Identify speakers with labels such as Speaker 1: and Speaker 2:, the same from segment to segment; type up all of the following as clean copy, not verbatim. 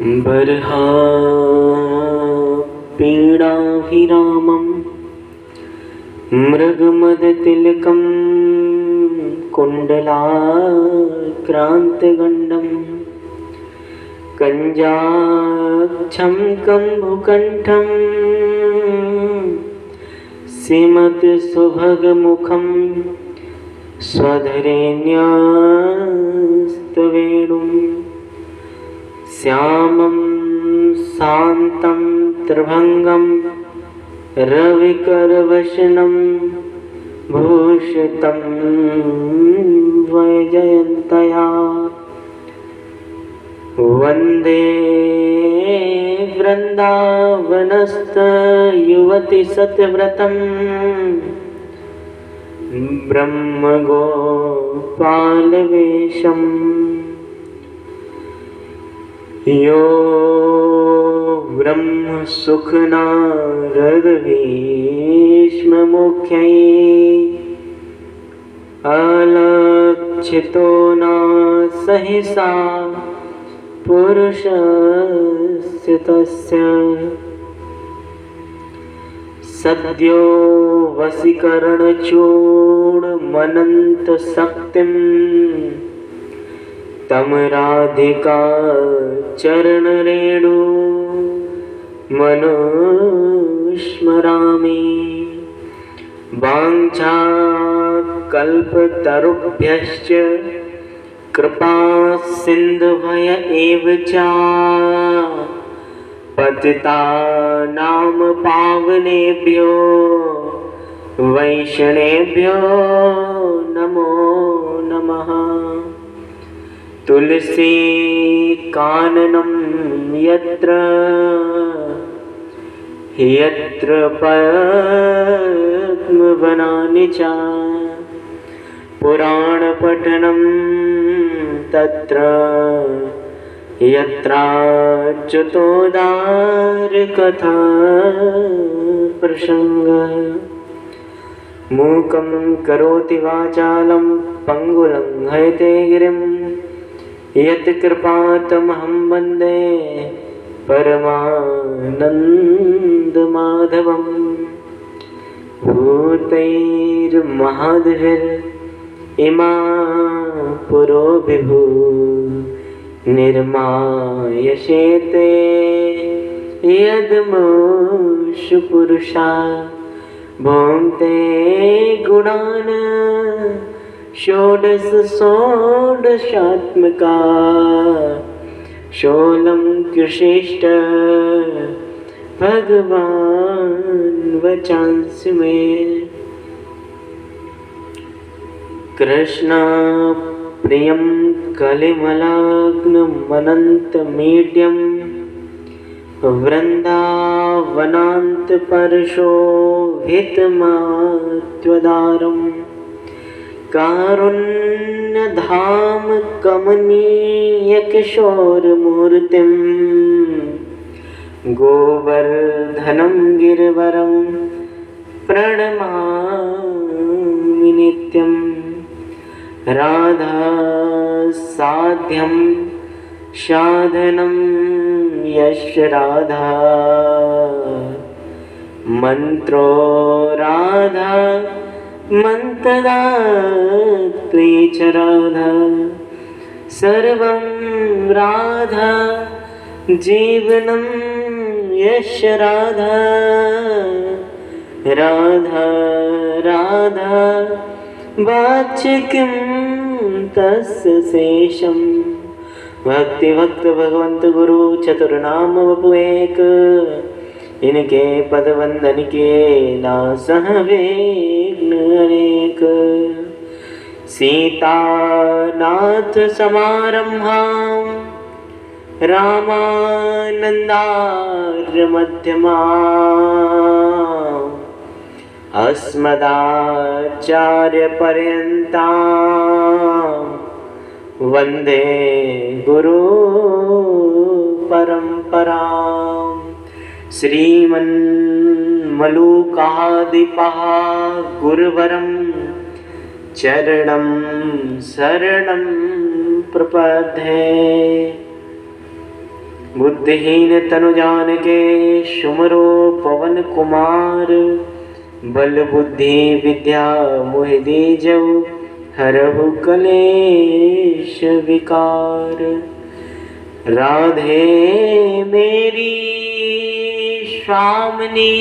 Speaker 1: बर्हापीडाभिरामं मृगमदतिलकं कुण्डलाक्रान्तगण्डं कञ्जाक्षं कम्बुकण्ठं सीमत्सुभगमुखं स्वधरेण्यस्तवेणुं श्यामं शान्तं त्रिभङ्गं रविकरवशनं भूषितं वैजयन्त्या वन्दे वृन्दावनस्थयुवतिसतव्रतं ब्रह्मगोपालवेशम् यो ब्रह्मसुखनारदभीष्ममुख्यै अलक्षितो न सहसा पुरुषस्य तस्य सद्यो वशीकरणचूडमनन्तशक्तिं तं राधिका चरणरेणु मनुस्मरामि। वाञ्छाकल्पतरुभ्यश्च कृपा सिन्धुभय एव च पतितानां पावनेभ्यो वैष्णवेभ्यो नमो नमः। तुलसी काननं यत्र पद्मवनानि च पुराणपठनं तत्र यत्राच्युतोदारकथा प्रसङ्गः। मूकं करोति वाचालं पङ्गुलं हयते गिरिं यत्कृपातमहं वन्दे परमानन्दमाधवं। भूतैर्महाद्भिरिमा पुरो विभु निर्मायशेते यदमुषु पुरुषा भुङ्क्ते गुणान् षोडश षोडशात्मका षोलं कृषिष्ट भगवान् वचांसि मे। कृष्ण प्रियं कलिमलाग्नमनन्तमीड्यं वृन्दावनान्तपरशोभितमात्वदारं कारुण्यधाम कमनीयकिशोरमूर्तिं गोवर्धनं गिरिवरं प्रणमामि नित्यं। राधा साध्यं साधनं यश राधा मन्त्रो राधा मन्त्रदात्री च राधा सर्वं राधा जीवनं यश राधा राधा राधा वाच्य किं तस्य शेषं। भक्ति भक्त भगवंत गुरु चतुर्नाम वपुएक इनके पद वंदन के नासह विघ्न अनेक। सीतानाथ समारंभां रामानन्दार्य मध्यमाम् अस्मदाचार्यपर्यन्तां वन्दे गुरु परम्परां। श्रीमन्मलूकादिपः गुरुवरं चरणं शरणं प्रपद्ये। बुद्धिहीन तनु जानिके सुमरो पवन कुमार। बल बुद्धि विद्या मोहि दीजऊ हरहु कलेश विकार। राधे मेरी स्वामिनी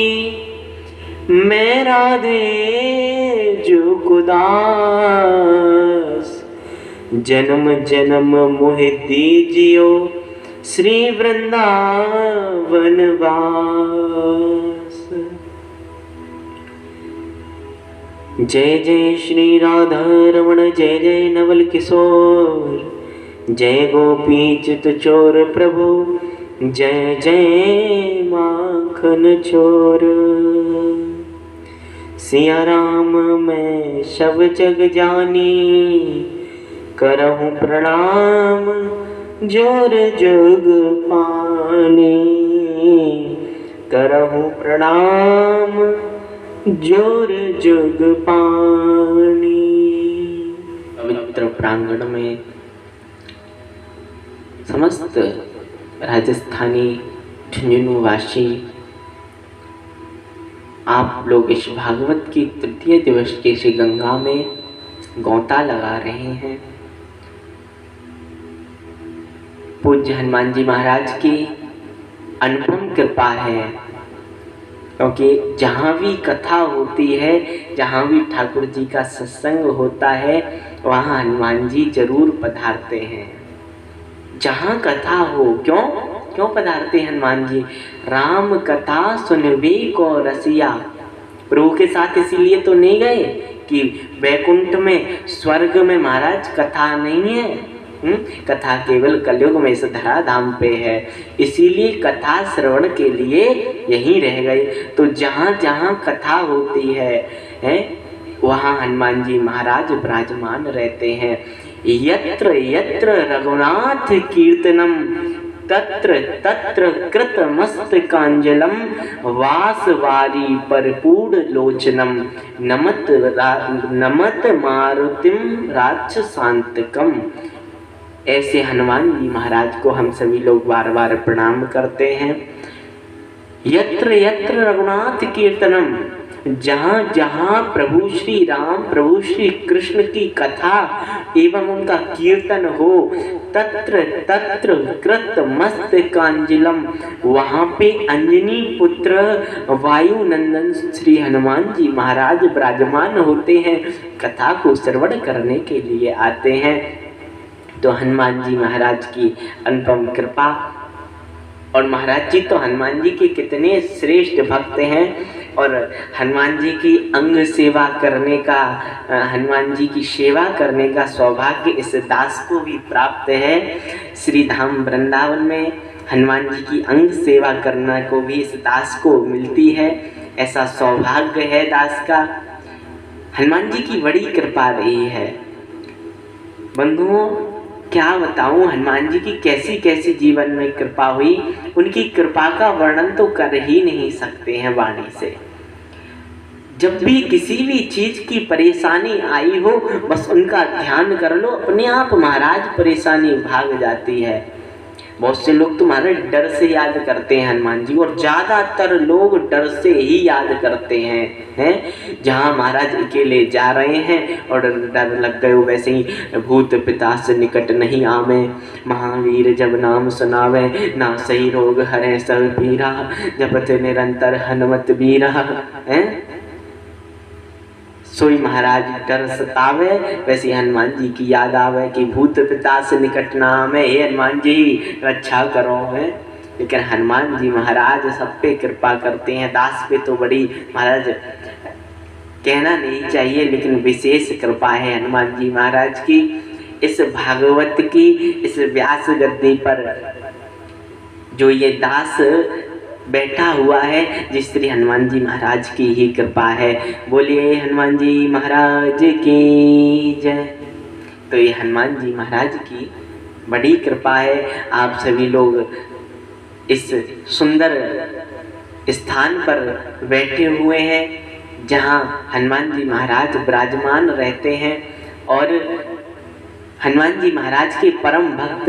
Speaker 1: मैं राधे जुगुदास। जन्म जन्म मोहि दीजियो श्री वृंदावन वास। जय जय श्री राधा रमण जय जय नवल किशोर। जय गोपीचित चोर प्रभु जय जय माखन चोर। सिया राम मैं सब जग जानी करहूँ प्रणाम जोर जग पानी। करहूँ प्रणाम जोर जग पानी। पवित्र प्रांगण में समस्त राजस्थानी झुंझुनू वासी आप लोग इस भागवत की तृतीय दिवस के श्री गंगा में गोता लगा रहे हैं। पूज्य हनुमान जी महाराज की अनुपम कृपा है, क्योंकि जहाँ भी कथा होती है, जहाँ भी ठाकुर जी का सत्संग होता है, वहाँ हनुमान जी जरूर पधारते हैं। जहाँ कथा हो, क्यों पधारते हनुमान जी? राम कथा सुनबे को रसिया। प्रभु के साथ इसीलिए तो नहीं गए कि वैकुंठ में स्वर्ग में महाराज कथा नहीं है। कथा केवल कलयुग में इस धरा धाम पे है, इसीलिए कथा श्रवण के लिए यहीं रह गए। तो जहाँ जहाँ कथा होती है वहाँ हनुमान जी महाराज विराजमान रहते हैं। यत्र यत्र रघुनाथ कीर्तनम तत्र तत्र कृत मस्तकांजलम वासवारी परिपूर्ण लोचनम नमत मारुतिम राक्षसांतकम। ऐसे हनुमान जी महाराज को हम सभी लोग बार बार प्रणाम करते हैं। यत्र यत्र रघुनाथ कीर्तनम, जहाँ जहाँ प्रभु श्री राम प्रभु श्री कृष्ण की कथा एवं उनका कीर्तन हो, तत्र तत्र कृत मस्तकांजलम, वहाँ पे अंजनी पुत्र वायु नंदन श्री हनुमान जी महाराज विराजमान होते हैं, कथा को श्रवण करने के लिए आते हैं। तो हनुमान जी महाराज की अनुपम कृपा। और महाराज जी तो हनुमान जी के कितने श्रेष्ठ भक्त हैं, और हनुमान जी की अंग सेवा करने का, हनुमान जी की सेवा करने का सौभाग्य इस दास को भी प्राप्त है। श्री धाम वृंदावन में हनुमान जी की अंग सेवा करना को भी इस दास को मिलती है। ऐसा सौभाग्य है दास का। हनुमान जी की बड़ी कृपा रही है। बंधुओं, क्या बताऊं हनुमान जी की कैसी कैसी जीवन में कृपा हुई। उनकी कृपा का वर्णन तो कर ही नहीं सकते हैं वाणी से। जब भी किसी भी चीज की परेशानी आई हो, बस उनका ध्यान कर लो, अपने आप महाराज परेशानी भाग जाती है। बहुत से लोग तुम्हारे डर से याद करते हैं हनुमान जी, और ज्यादातर लोग डर से ही याद करते हैं। जहाँ महाराज अकेले जा रहे हैं और डर लग गए, वैसे ही भूत पिशाच निकट नहीं आवे, महावीर जब नाम सुनावे, ना सही रोग हरे सब पीरा, जपत निरंतर हनुमत बीरा। सोई महाराज डर सतावे, वैसे हनुमान जी की याद आवे कि भूत पिशाच निकट ना आवे, हे हनुमान जी रक्षा करो है। लेकिन हनुमान जी महाराज सब पे कृपा करते हैं। दास पे तो बड़ी महाराज कहना नहीं चाहिए, लेकिन विशेष कृपा है हनुमान जी महाराज की। इस भागवत की इस व्यास गद्दी पर जो ये दास बैठा हुआ है, जिस श्री हनुमान जी महाराज की ही कृपा है। बोलिए हनुमान जी महाराज की जय। तो ये हनुमान जी महाराज की बड़ी कृपा है। आप सभी लोग इस सुंदर स्थान पर बैठे हुए हैं जहाँ हनुमान जी महाराज विराजमान रहते हैं। और हनुमान जी महाराज के परम भक्त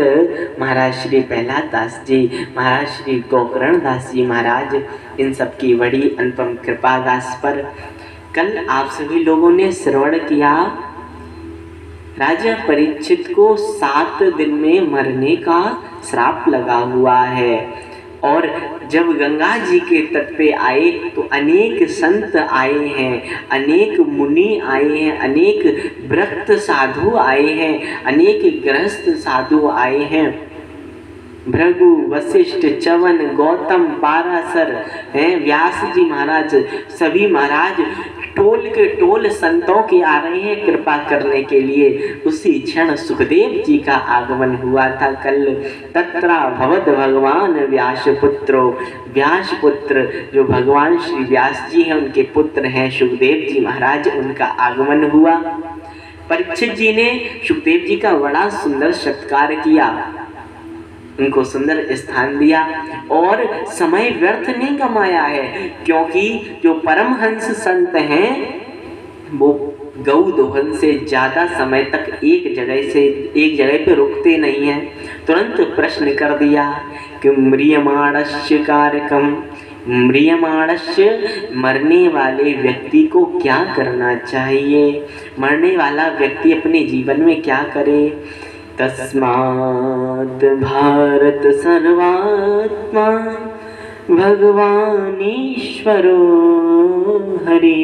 Speaker 1: महाराज श्री प्रहलाद दास जी, महाराज श्री गोकर्ण दास जी महाराज, इन सब की बड़ी अनुपम कृपा दास पर कल आप सभी लोगों ने श्रवण किया। राजा परीक्षित को 7 दिन में मरने का श्राप लगा हुआ है और जब गंगा जी के तट पे आए तो अनेक संत आए हैं, अनेक मुनि आए हैं, अनेक व्रत साधु आए हैं, अनेक गृहस्थ साधु आए हैं। भृगु, वशिष्ठ, च्यवन, गौतम, पाराशर हैं, व्यास जी महाराज, सभी महाराज टोल के टोल संतों के आ रहे हैं कृपा करने के लिए। उसी क्षण सुखदेव जी का आगमन हुआ था कल। तत्रा भवद भगवान व्यास पुत्रो, व्यास पुत्र जो भगवान श्री व्यास जी हैं उनके पुत्र हैं सुखदेव जी महाराज, उनका आगमन हुआ। परीक्षित जी ने सुखदेव जी का बड़ा सुंदर सत्कार किया, उनको सुंदर स्थान दिया और समय व्यर्थ नहीं कमाया है, क्योंकि जो परमहंस संत हैं वो गौ दोहन से ज्यादा समय तक एक जगह पे रुकते नहीं हैं। तुरंत प्रश्न कर दिया कि म्रियमाणस्य कारकम, म्रियमाणस्य मरने वाले व्यक्ति को क्या करना चाहिए, मरने वाला व्यक्ति अपने जीवन में क्या करे। तस्मात् भारत सर्वात्मा भगवान ईश्वरो हरि,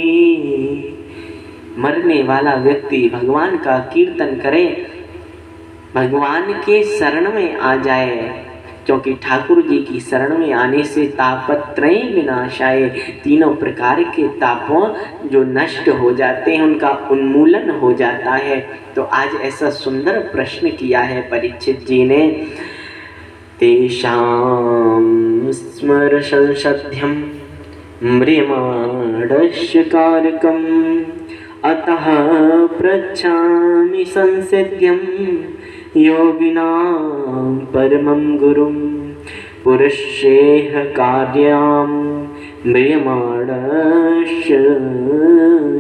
Speaker 1: मरने वाला व्यक्ति भगवान का कीर्तन करे, भगवान के शरण में आ जाए, क्योंकि ठाकुर जी की शरण में आने से तापत्रय विनाशाय, तीनों प्रकार के तापों जो नष्ट हो जाते हैं उनका उन्मूलन हो जाता है। तो आज ऐसा सुंदर प्रश्न किया है परीक्षित जी ने। तेषां स्मर संसध्यम म्रियमाणस्य कारकम, अतः पृच्छामि संसिध्यम योगिनां परमं गुरुं, पुरुषेह कार्यां म्रियमाणस्य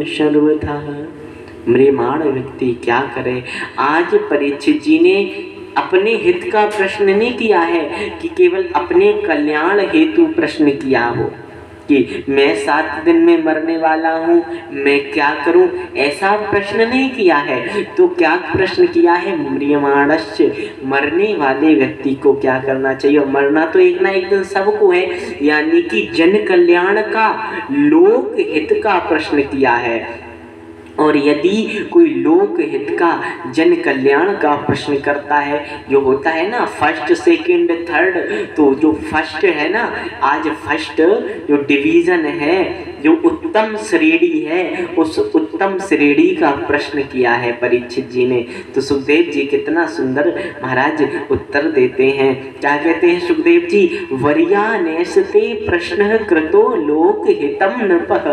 Speaker 1: सर्वथा। म्रियमाण व्यक्ति क्या करे। आज परीक्षित जी ने अपने हित का प्रश्न नहीं किया है कि केवल अपने कल्याण हेतु प्रश्न किया हो कि मैं 7 दिन में मरने वाला हूँ, मैं क्या करूँ, ऐसा प्रश्न नहीं किया है। तो क्या प्रश्न किया है, म्रियमाणस्य, मरने वाले व्यक्ति को क्या करना चाहिए। और मरना तो एक ना एक दिन सबको है, यानी कि जन कल्याण का, लोक हित का प्रश्न किया है। और यदि कोई लोक हित का, जन कल्याण का प्रश्न करता है, जो होता है ना फर्स्ट सेकंड थर्ड, तो जो फर्स्ट है ना, आज फर्स्ट जो डिवीजन है, जो उत्तम श्रेणी है, उस उत्तम श्रेणी का प्रश्न किया है परीक्षित जी ने। तो सुखदेव जी कितना सुंदर महाराज उत्तर देते हैं। क्या कहते हैं सुखदेव जी, वर्यानेस्ते प्रश्न कृतो लोक हितम नृपः।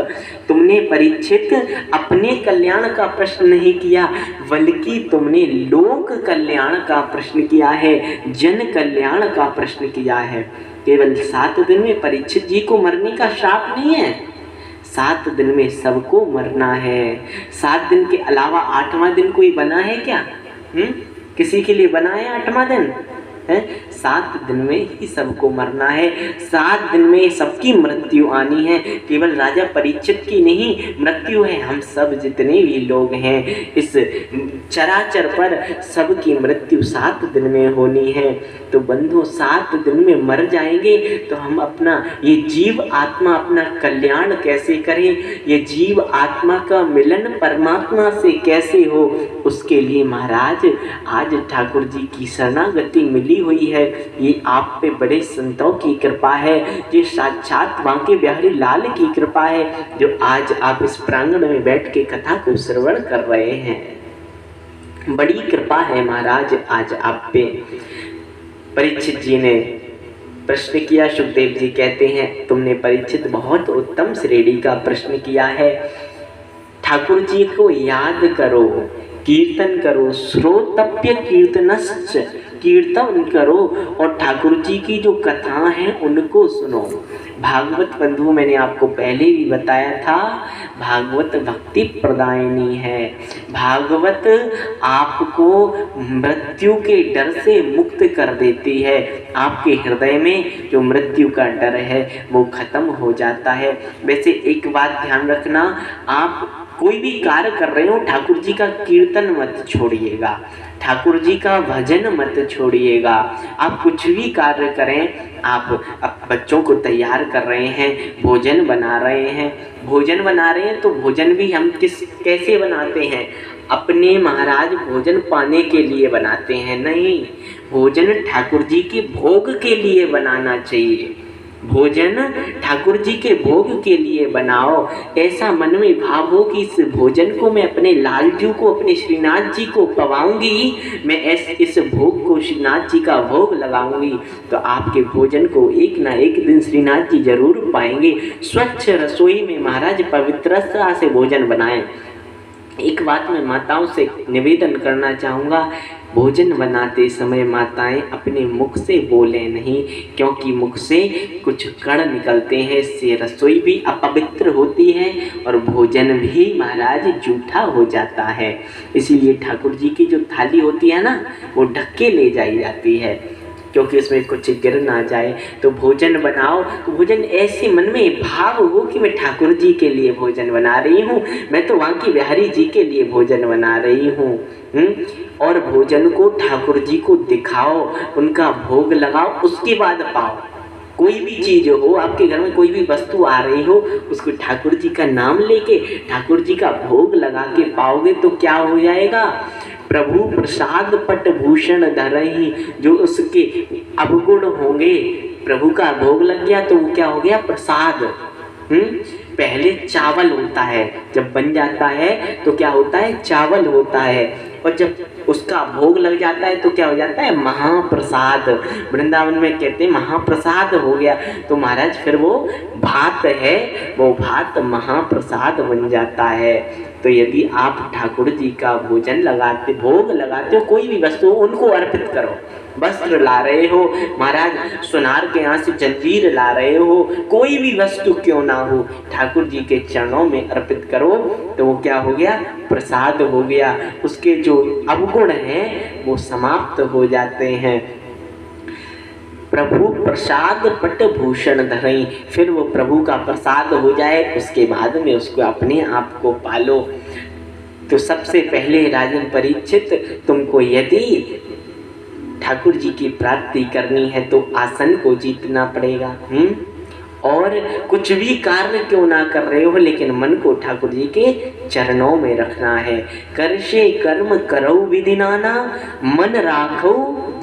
Speaker 1: तुमने परीक्षित अपने कल्याण का प्रश्न नहीं किया, बल्कि तुमने लोक कल्याण का प्रश्न किया है, जन कल्याण का प्रश्न किया है। केवल 7 दिन में परीक्षित जी को मरने का श्राप नहीं है, 7 दिन में सबको मरना है। 7 दिन के अलावा 8वां दिन कोई बना है क्या? किसी के लिए बना है 8वां दिन है? 7 दिन में ही सबको मरना है, 7 दिन में सबकी मृत्यु आनी है। केवल राजा परीक्षित की नहीं मृत्यु है, हम सब जितने भी लोग हैं इस चराचर पर सबकी मृत्यु 7 दिन में होनी है। तो बंधु 7 दिन में मर जाएंगे तो हम अपना ये जीव आत्मा अपना कल्याण कैसे करें, ये जीव आत्मा का मिलन परमात्मा से कैसे हो, उसके लिए महाराज आज ठाकुर जी की शरणागति मिली हुई है। ये आप पे बड़े संतों की कृपा है, ये साक्षात बांके बिहारी लाल की कृपा है, जो आज आप इस प्रांगण में बैठ के कथा को श्रवण कर रहे हैं। बड़ी कृपा है महाराज आज आप पे। परीक्षित जी ने प्रश्न किया, सुखदेव जी कहते हैं तुमने परीक्षित बहुत उत्तम श्रेणी का प्रश्न किया है। ठाकुर जी को याद करो, कीर्तन करो, श्रोतप्य कीर्तनश्च, कीर्तन करो और ठाकुर जी की जो कथा है उनको सुनो। भागवत बंधु मैंने आपको पहले भी बताया था, भागवत भक्ति प्रदायिनी है। भागवत आपको मृत्यु के डर से मुक्त कर देती है। आपके हृदय में जो मृत्यु का डर है वो खत्म हो जाता है। वैसे एक बात ध्यान रखना, आप कोई भी कार्य कर रहे हो ठाकुर जी का कीर्तन मत छोड़िएगा, ठाकुर जी का भजन मत छोड़िएगा। आप कुछ भी कार्य करें, आप बच्चों को तैयार कर रहे हैं, भोजन बना रहे हैं तो भोजन भी हम कैसे बनाते हैं? अपने महाराज भोजन पाने के लिए बनाते हैं? नहीं, भोजन ठाकुर जी के भोग के लिए बनाना चाहिए। भोजन ठाकुर जी के भोग के लिए बनाओ। ऐसा मन में भाव हो कि इस भोजन को मैं अपने लालजू को, अपने श्रीनाथ जी को पवाऊंगी, मैं इस भोग को श्रीनाथ जी का भोग लगाऊंगी, तो आपके भोजन को एक ना एक दिन श्रीनाथ जी जरूर पाएंगे। स्वच्छ रसोई में महाराज पवित्रता से भोजन बनाएं। एक बात मैं माताओं से निवेदन करना चाहूँगा, भोजन बनाते समय माताएं अपने मुख से बोलें नहीं, क्योंकि मुख से कुछ कण निकलते हैं, इससे रसोई भी अपवित्र होती है और भोजन भी महाराज जूठा हो जाता है। इसीलिए ठाकुर जी की जो थाली होती है ना, वो ढक के ले जाई जाती है, क्योंकि उसमें कुछ गिर ना जाए। तो भोजन बनाओ तो भोजन ऐसे मन में भाव हो कि मैं ठाकुर जी के लिए भोजन बना रही हूँ, मैं तो बांके बिहारी जी के लिए भोजन बना रही हूँ। और भोजन को ठाकुर जी को दिखाओ, उनका भोग लगाओ, उसके बाद पाओ। कोई भी चीज हो, आपके घर में कोई भी वस्तु आ रही हो, उसको ठाकुर जी का नाम लेके ठाकुर जी का भोग लगा के पाओगे तो क्या हो जाएगा? प्रभु प्रसाद पट भूषण धरहि, जो उसके अवगुण होंगे, प्रभु का भोग लग गया तो वो क्या हो गया? प्रसाद। पहले चावल होता है, जब बन जाता है तो क्या होता है? चावल होता है, और जब उसका भोग लग जाता है तो क्या हो जाता है? महाप्रसाद। वृंदावन में कहते हैं महाप्रसाद हो गया, तो महाराज फिर वो भात है, वो भात महाप्रसाद बन जाता है। तो यदि आप ठाकुर जी का भोजन लगाते, भोग लगाते हो, कोई भी वस्तु उनको अर्पित करो। वस्त्र ला रहे हो महाराज, सुनार के यहाँ से जंजीर ला रहे हो, कोई भी वस्तु क्यों ना हो, ठाकुर जी के चरणों में अर्पित करो, तो वो क्या हो गया? प्रसाद हो गया। उसके जो अवगुण हैं वो समाप्त हो जाते हैं। प्रभु प्रसाद पट भूषण धरई, फिर वो प्रभु का प्रसाद हो जाए, उसके बाद में उसको अपने आप को पालो। तो सबसे पहले राजन परीक्षित, तुमको यदि ठाकुर जी की प्राप्ति करनी है तो आसन को जीतना पड़ेगा। और कुछ भी कार्य क्यों ना कर रहे हो, लेकिन मन को ठाकुर जी के चरणों में रखना है। करशे कर्म करो विधि नाना, मन राखो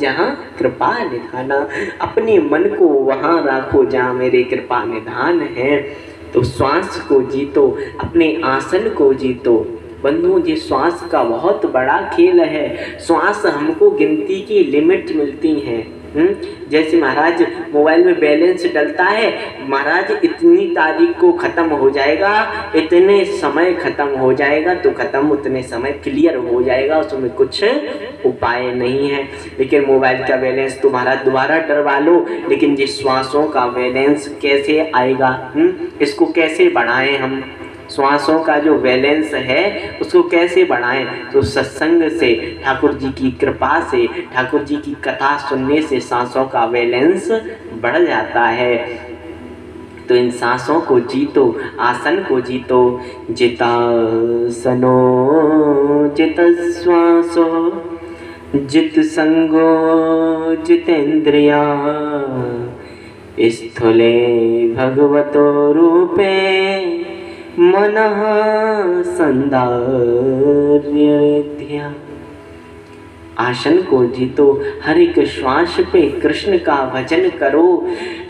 Speaker 1: जहाँ कृपा निधाना। अपने मन को वहाँ राखो जहाँ मेरे कृपा निधान है। तो श्वास को जीतो, अपने आसन को जीतो। बंधुओं, ये श्वास का बहुत बड़ा खेल है। श्वास हमको गिनती की लिमिट मिलती हैं। जैसे महाराज मोबाइल में बैलेंस डलता है, महाराज इतनी तारीख को ख़त्म हो जाएगा, इतने समय ख़त्म हो जाएगा, तो ख़त्म उतने समय क्लियर हो जाएगा, उसमें कुछ उपाय नहीं है। लेकिन मोबाइल का बैलेंस तुम्हारा दोबारा डलवा लो, लेकिन ये श्वासों का बैलेंस कैसे आएगा? इसको कैसे बढ़ाएं हम? श्वासों का जो बैलेंस है उसको कैसे बढ़ाएं? तो सत्संग से, ठाकुर जी की कृपा से, ठाकुर जी की कथा सुनने से सांसों का बैलेंस बढ़ जाता है। तो इन सांसों को जीतो, आसन को जीतो। जितासनो जित श्वासो जित संगो जितेंद्रिया, स्थूले भगवतो रूपे मनः संदार्यध्या। आसन को जीतो, हर एक श्वास पे कृष्ण का भजन करो।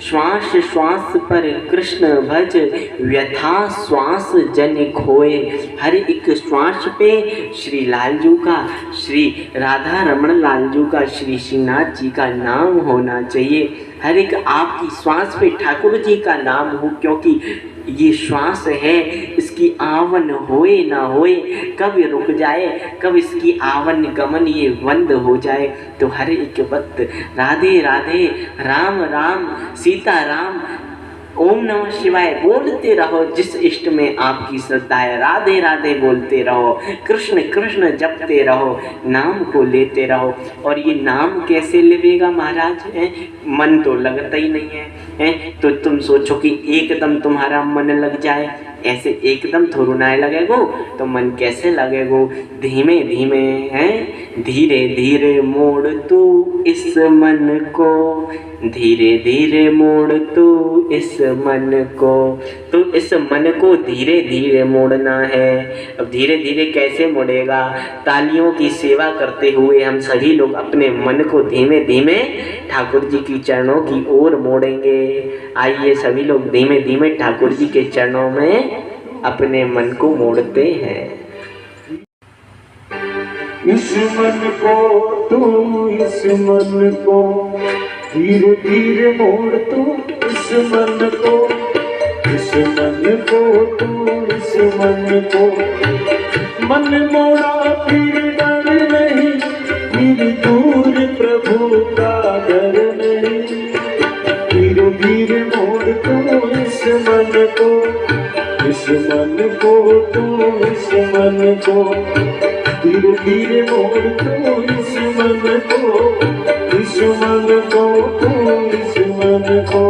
Speaker 1: श्वास श्वास पर कृष्ण भज, व्यथा श्वास जन खोए। हर एक श्वास पे श्री लालजू का, श्री राधा रमण लालजू का, श्री श्रीनाथ जी का नाम होना चाहिए। हर एक आपकी श्वास पे ठाकुर जी का नाम हो, क्योंकि ये श्वास है, इसकी आवन होए ना होए, कब रुक जाए, कब इसकी आवन गमन ये बंद हो जाए। तो हर एक वक्त राधे राधे, राम राम, सीता राम, ओम नमः शिवाय बोलते रहो। जिस इष्ट में आपकी श्रद्धा है, राधे राधे बोलते रहो, कृष्ण कृष्ण जपते रहो, नाम को लेते रहो। और ये नाम कैसे लेवेगा महाराज? मन तो लगता ही नहीं है, तो तुम सोचो कि एकदम तुम्हारा मन लग जाए, ऐसे एकदम थोड़ा ना लगेगो, तो मन कैसे लगेगो? धीमे धीमे है, धीरे धीरे मोड़ तू इस मन को, धीरे धीरे मोड़ तू इस मन को। तो इस मन को धीरे धीरे मोड़ना है। अब धीरे धीरे कैसे मोड़ेगा? तालियों की सेवा करते हुए हम सभी लोग अपने मन को धीमे धीमे ठाकुर जी की चरणों की ओर मोड़ेंगे। आइए सभी लोग धीमे धीमे ठाकुर जी के चरणों में अपने मन को मोड़ते हैं।
Speaker 2: इस मन को तू, इस मन को धीरे धीरे मोड़ तू, इस मन को, इस मन को तू, इस मन को। मन मोड़ा फिर डर नहीं, फिर दूर प्रभु का डर नहीं। धीरे धीरे मोड़ तू इस मन को, इस मन को तू, इस मन को। धीरे धीरे मोड़ तू इस मन को, इस मन को तू, इस मन को।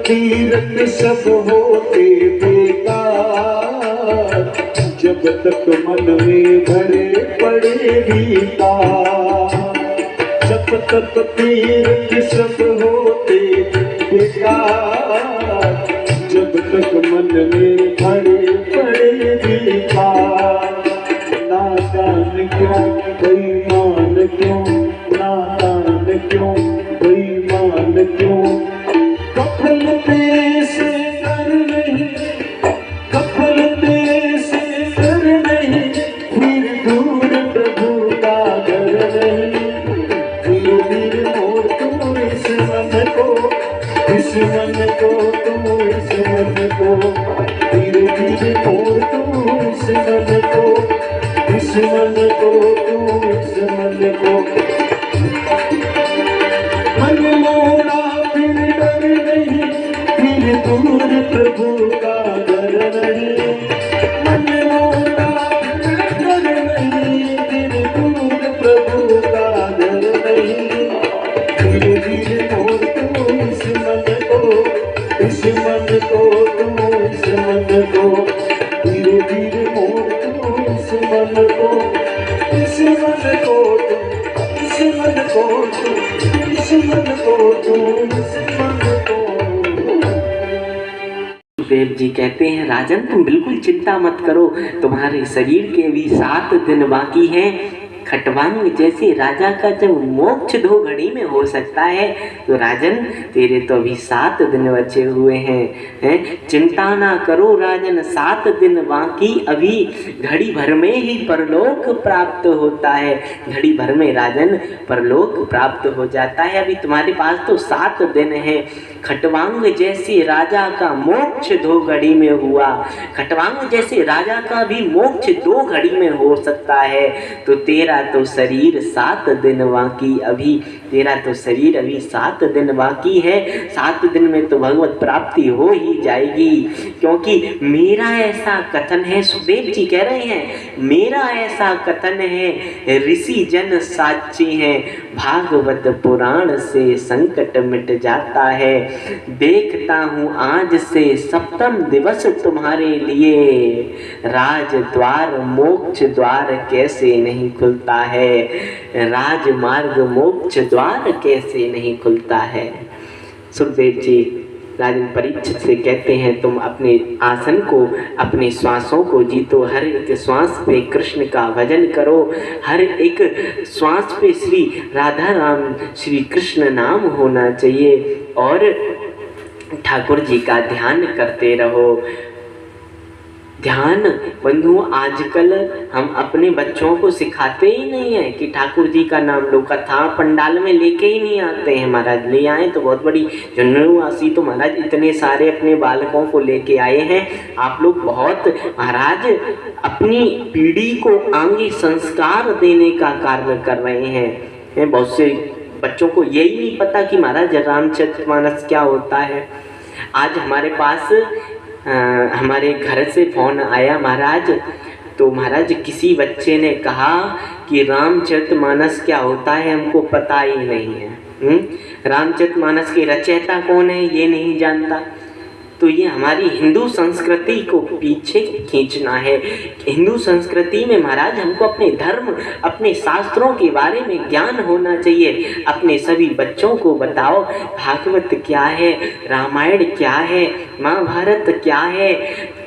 Speaker 2: तीरथ सब होते बेकार, जब तक मन में भरे पड़े विकार। जब तक तीरथ सब होते बेकार, जब तक मन में भरे पड़े विकार। नादान क्यों बेईमान क्यों, नादान क्यों बेईमान क्यों। कफलते से डर नहीं, कफलते से डर नहीं, फिर दूर प्रभु का घर नहीं। धीरे धीरे मोड़ तू इस मन को, इस मन को तू, इस मन को। धीरे धीरे मोड़ तू इस मन को, इस मन को तू, इस मन को। मन मोड़ा फिर डर नहीं, फिर दूर प्रभु का घर नहीं। मन मोड़ा फिर मन को, इस मन को तू, इस मन को तू, इस मन को तू, इस मन को।
Speaker 1: देव जी कहते हैं राजन तुम बिल्कुल चिंता मत करो, तुम्हारे शरीर के भी 7 दिन बाकी हैं। खटवांग जैसे राजा का जब मोक्ष 2 घड़ी में हो सकता है, तो राजन तेरे तो अभी 7 दिन बचे हुए हैं। चिंता ना करो राजन, 7 दिन बाकी, अभी घड़ी भर में ही परलोक प्राप्त होता है। घड़ी भर में राजन परलोक प्राप्त हो जाता है। अभी तुम्हारे पास तो 7 दिन है। खटवांग जैसे राजा का मोक्ष 2 घड़ी में हुआ, खटवांग जैसे राजा का भी मोक्ष 2 घड़ी में हो सकता है। तो तेरा तो शरीर 7 दिन बाकी, अभी तेरा तो शरीर अभी 7 दिन बाकी है। 7 दिन में तो भगवत प्राप्ति हो ही जाएगी, क्योंकि मेरा ऐसा कथन है। सुखदेव जी कह रहे हैं मेरा ऐसा कथन है, ऋषि जन साक्षी हैं, भागवत पुराण से संकट मिट जाता है। देखता हूँ आज से 7वें दिवस तुम्हारे लिए, राज द्वार मोक्ष द्वार कैसे नहीं खुलता है, राजमार्ग मोक्ष द्वार कैसे नहीं खुलता है। सुखदेव जी राजन परीक्षित से कहते हैं तुम अपने आसन को, अपने श्वासों को जीतो, हर एक श्वास पे कृष्ण का भजन करो, हर एक श्वास पे श्री राधा राम श्री कृष्ण नाम होना चाहिए, और ठाकुर जी का ध्यान करते रहो। ध्यान बंधुओं आजकल हम अपने बच्चों को सिखाते ही नहीं है कि ठाकुर जी का नाम लो, कथा पंडाल में लेके ही नहीं आते हैं। महाराज ले आए तो बहुत बड़ी जन्नवासी, तो महाराज इतने सारे अपने बालकों को लेके आए हैं। आप लोग बहुत महाराज अपनी पीढ़ी को आगे संस्कार देने का कार्य कर रहे हैं। बहुत से बच्चों को यही नहीं पता कि महाराज रामचरितमानस क्या होता है। आज हमारे पास हमारे घर से फोन आया महाराज, तो महाराज किसी बच्चे ने कहा कि रामचरितमानस क्या होता है हमको पता ही नहीं है। रामचरितमानस के रचयिता कौन है ये नहीं जानता। तो ये हमारी हिंदू संस्कृति को पीछे खींचना है। हिंदू संस्कृति में महाराज हमको अपने धर्म, अपने शास्त्रों के बारे में ज्ञान होना चाहिए। अपने सभी बच्चों को बताओ भागवत क्या है, रामायण क्या है, महाभारत क्या है,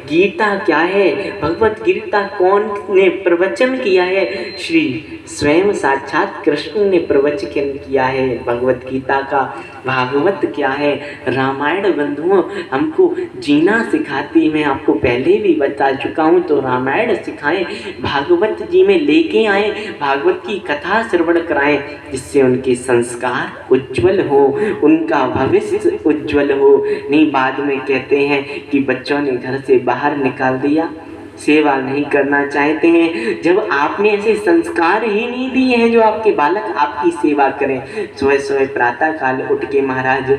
Speaker 1: गीता क्या है, भगवत गीता कौन ने प्रवचन किया है। श्री स्वयं साक्षात कृष्ण ने प्रवचन किया है भगवत गीता का। भागवत क्या है, रामायण बंधुओं हमको जीना सिखाती। मैं आपको पहले भी बता चुका हूँ, तो रामायण सिखाएं, भागवत जी में लेके आए, भागवत की कथा श्रवण कराएं, जिससे उनके संस्कार उज्जवल हो, उनका भविष्य उज्जवल हो। नहीं बाद में कहते हैं कि बच्चों ने घर से बाहर निकाल दिया, सेवा नहीं करना चाहते हैं। जब आपने ऐसे संस्कार ही नहीं दिए हैं जो आपके बालक आपकी सेवा करें। सुबह सुबह प्रातः काल उठ के महाराज,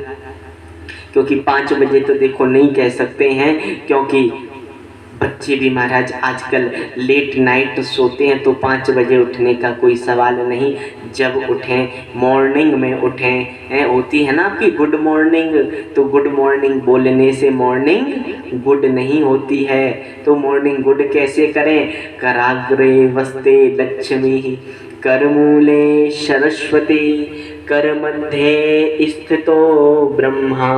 Speaker 1: क्योंकि 5 बजे तो देखो नहीं कह सकते हैं, क्योंकि बच्चे भी महाराज आजकल लेट नाइट सोते हैं, तो 5 बजे उठने का कोई सवाल नहीं। जब उठें मॉर्निंग में उठें, होती है ना आपकी गुड मॉर्निंग, तो गुड मॉर्निंग बोलने से मॉर्निंग गुड नहीं होती है। तो मॉर्निंग गुड कैसे करें? कराग्रे वस्ते लक्ष्मी, करमूले सरस्वती, कर मध्य स्थितो ब्रह्मा,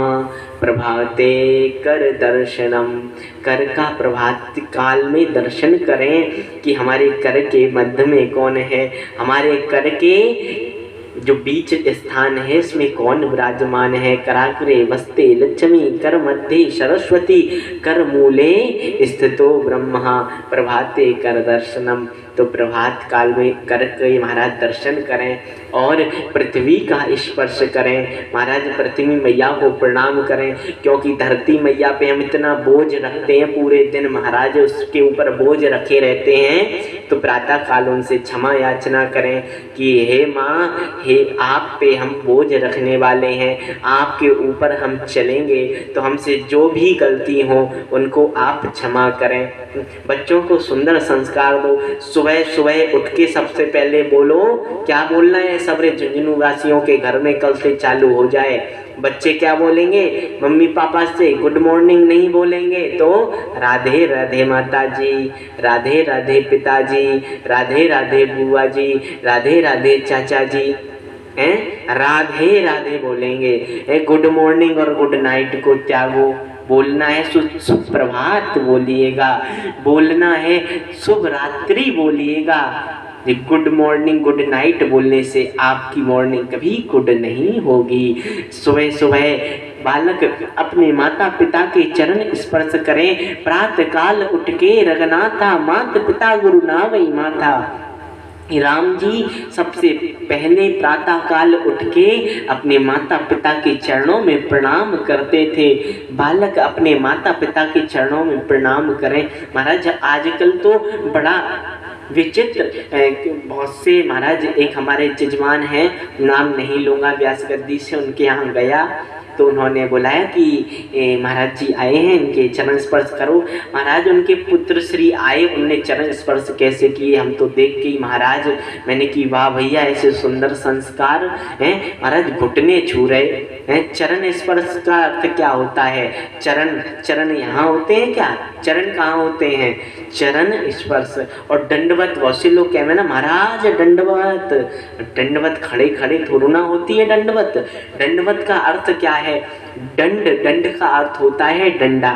Speaker 1: प्रभाते कर दर्शनम। कर का प्रभात काल में दर्शन करें कि हमारे कर के मध्य में कौन है, हमारे कर के जो बीच स्थान है इसमें कौन विराजमान है। कराग्रे वस्ते लक्ष्मी, कर मध्य सरस्वती, कर मूले स्थितो ब्रह्मा, प्रभाते कर दर्शनम। तो प्रभात काल में कर के महाराज दर्शन करें और पृथ्वी का स्पर्श करें। महाराज पृथ्वी मैया को प्रणाम करें, क्योंकि धरती मैया पे हम इतना बोझ रखते हैं, पूरे दिन महाराज उसके ऊपर बोझ रखे रहते हैं। तो प्रातः काल उनसे क्षमा याचना करें कि हे माँ, हे आप पे हम बोझ रखने वाले हैं, आपके ऊपर हम चलेंगे, तो हमसे जो भी गलती हो उनको आप क्षमा करें। बच्चों को सुंदर संस्कार दो। सुबह सुबह उठ के सबसे पहले बोलो, क्या बोलना है सबरे झुंझुनू वासियों के घर में कल से चालू हो जाए, बच्चे क्या बोलेंगे? मम्मी पापा से गुड मॉर्निंग नहीं बोलेंगे तो राधे राधे माता जी, राधे राधे पिताजी, राधे राधे बुआ जी, राधे राधे चाचा जी, हैं राधे राधे बोलेंगे। गुड मॉर्निंग और गुड नाइट को त्यागो, बोलना है सुप्रभात बोलिएगा, बोलना है शुभ रात्रि बोलिएगा। गुड मॉर्निंग गुड नाइट बोलने से आपकी मॉर्निंग कभी गुड नहीं होगी। सुबह सुबह बालक अपने माता पिता के चरण स्पर्श करें। प्रातः काल उठ के रघुनाथा, माता पिता गुरु नावई माथा। राम जी सबसे पहले प्रातः काल उठ के अपने माता पिता के चरणों में प्रणाम करते थे। बालक अपने माता पिता के चरणों में प्रणाम करें। महाराज आजकल तो बड़ा विचित्र, बहुत से महाराज, एक हमारे जजमान हैं, नाम नहीं लूँगा, व्यास गद्दी से उनके यहाँ गया तो उन्होंने बुलाया कि महाराज जी आए हैं, इनके चरण स्पर्श करो। महाराज उनके पुत्र श्री आए, उनने चरण स्पर्श कैसे किए हम तो देख के ही महाराज, मैंने कि वाह भैया ऐसे सुंदर संस्कार हैं। महाराज घुटने छू रहे हैं। चरण स्पर्श का अर्थ क्या होता है? चरण यहाँ होते हैं क्या? चरण कहाँ होते हैं? चरण स्पर्श। और दंडवत, बहुत से लोग कहते हैं ना महाराज दंडवत खड़े खड़े थोड़ी ना होती है दंडवत। दंडवत का अर्थ क्या है? दंड का अर्थ होता है डंडा,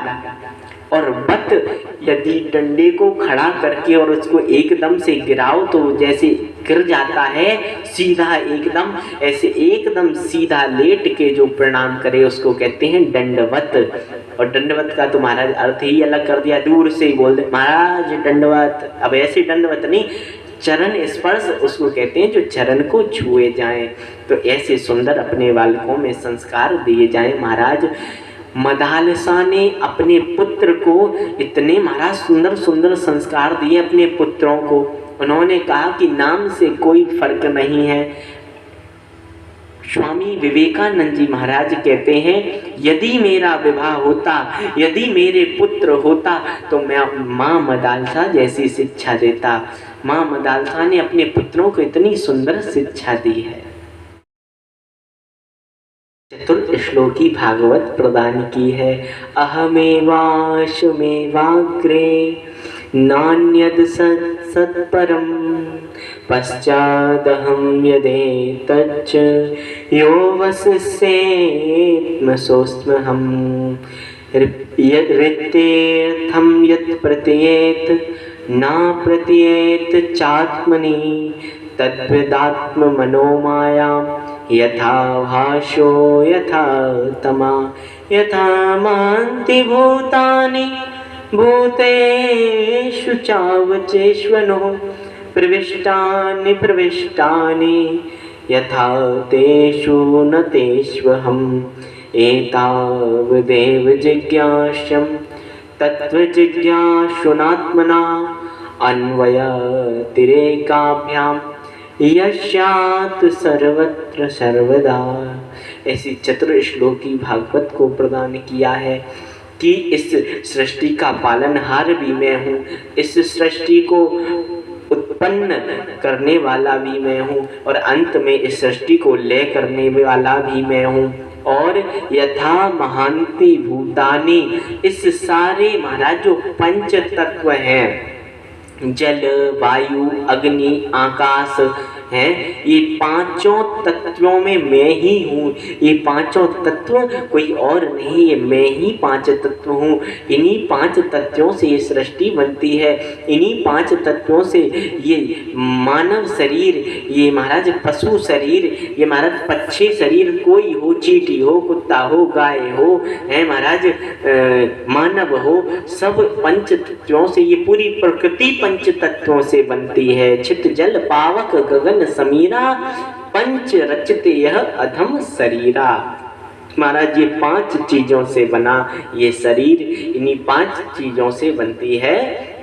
Speaker 1: और वत यदि डंडे को खड़ा करके और उसको एकदम से गिराओ तो जैसे गिर जाता है सीधा एकदम, ऐसे एकदम सीधा लेट के जो प्रणाम करे उसको कहते हैं दंडवत। और दंडवत का तो महाराज अर्थ ही अलग कर दिया, दूर से ही बोल दे महाराज दंडवत। अब ऐसे दंडवत नहीं, चरण स्पर्श उसको कहते हैं जो चरण को छुए जाएं। तो ऐसे सुंदर अपने बालकों में संस्कार दिए जाएं। महाराज मदालसा ने अपने पुत्र को इतने महाराज सुंदर सुंदर संस्कार दिए अपने पुत्रों को। उन्होंने कहा कि नाम से कोई फर्क नहीं है। स्वामी विवेकानंद जी महाराज कहते हैं यदि मेरा विवाह होता, यदि मेरे पुत्र होता तो मैं माँ मदालसा जैसी शिक्षा देता। माँ मदालसा ने अपने पुत्रों को इतनी सुंदर शिक्षा दी है। चतुर्थ श्लोकी भागवत प्रदान की है। अहमेवाश्वमेवाग्रे नान्यद सत्परम पश्चादहं यदेतच्च यो वसिष्येत्मसोऽस्म्यहम् ऋतेऽर्थं यत् प्रतीयेत न प्रतीयेत चात्मनि तद्विदात्ममनोमायां यथा भाषो यथा तमा यथा मान्ति भूतानि भूतेषु चावचेष्वनो प्रविष्टानि प्रविष्टानि यथा तेषु न तेष्वहम् एतावदेव जिज्ञास्यं तत्त्वजिज्ञासुनात्मना अन्वयतिरेकाभ्यां यस्यात् सर्वत्र सर्वदा। ऐसी चतुर्श्लोकी भागवत को प्रदान किया है कि इस सृष्टि का पालनहार भी मैं हूँ, इस सृष्टि को उत्पन्न करने वाला भी मैं हूँ और अंत में इस सृष्टि को लय करने वाला भी मैं हूँ। और यथा महांति भूतानि, इस सारे महाराज जो पंच तत्व हैं, जल वायु अग्नि आकाश हैं, ये पांचों तत्वों में मैं ही हूँ। ये पांचों तत्व कोई और नहीं है, मैं ही पांच तत्व हूँ। इन्हीं पांच तत्वों से ये सृष्टि बनती है, इन्हीं पांच तत्वों से ये मानव शरीर, ये महाराज पशु शरीर, ये महाराज पक्षी शरीर, कोई हो, चींटी हो, कुत्ता हो, गाय हो, है महाराज मानव हो, सब पंच तत्वों से, ये पूरी प्रकृति पंच तत्वों से बनती है। छित जल पावक गगन समीरा पंच रचते यह अधम शरीरा। महाराज ये पांच चीजों से बना ये शरीर, इन्हीं पांच चीजों से बनती है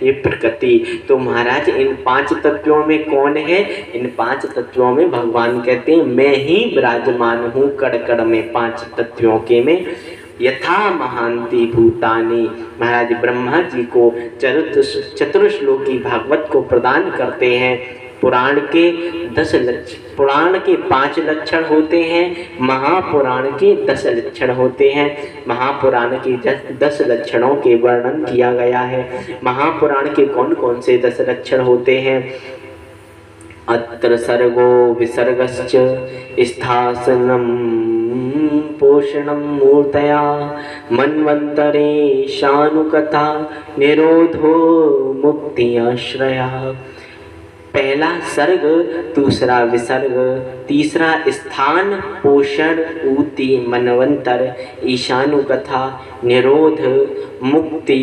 Speaker 1: ये प्रकृति। तो महाराज इन पांच तत्वों में कौन है? इन पांच तत्वों में भगवान कहते हैं मैं ही विराजमान हूँ कण कण में, पांच तत्वों के में। यथा महांति भूतानि, महाराज ब्रह्मा जी को चतुर्श्लोकी भागवत को प्रदान करते हैं पुराण के 10 लक्षण, पुराण के 5 लक्षण होते हैं, महापुराण के 10 लक्षण होते हैं। महापुराण के 10 लक्षणों के वर्णन किया गया है। महापुराण के कौन कौन से 10 लक्षण होते हैं? अत्र सर्गो विसर्गश्च स्थासनं पोषणं मूर्तया मन्वन्तरे शानुकथा निरोधो मुक्ति आश्रया। पहला सर्ग, दूसरा विसर्ग, तीसरा स्थान, पोषण, ऊति, मनवंतर, ईशानुकथा, निरोध, मुक्ति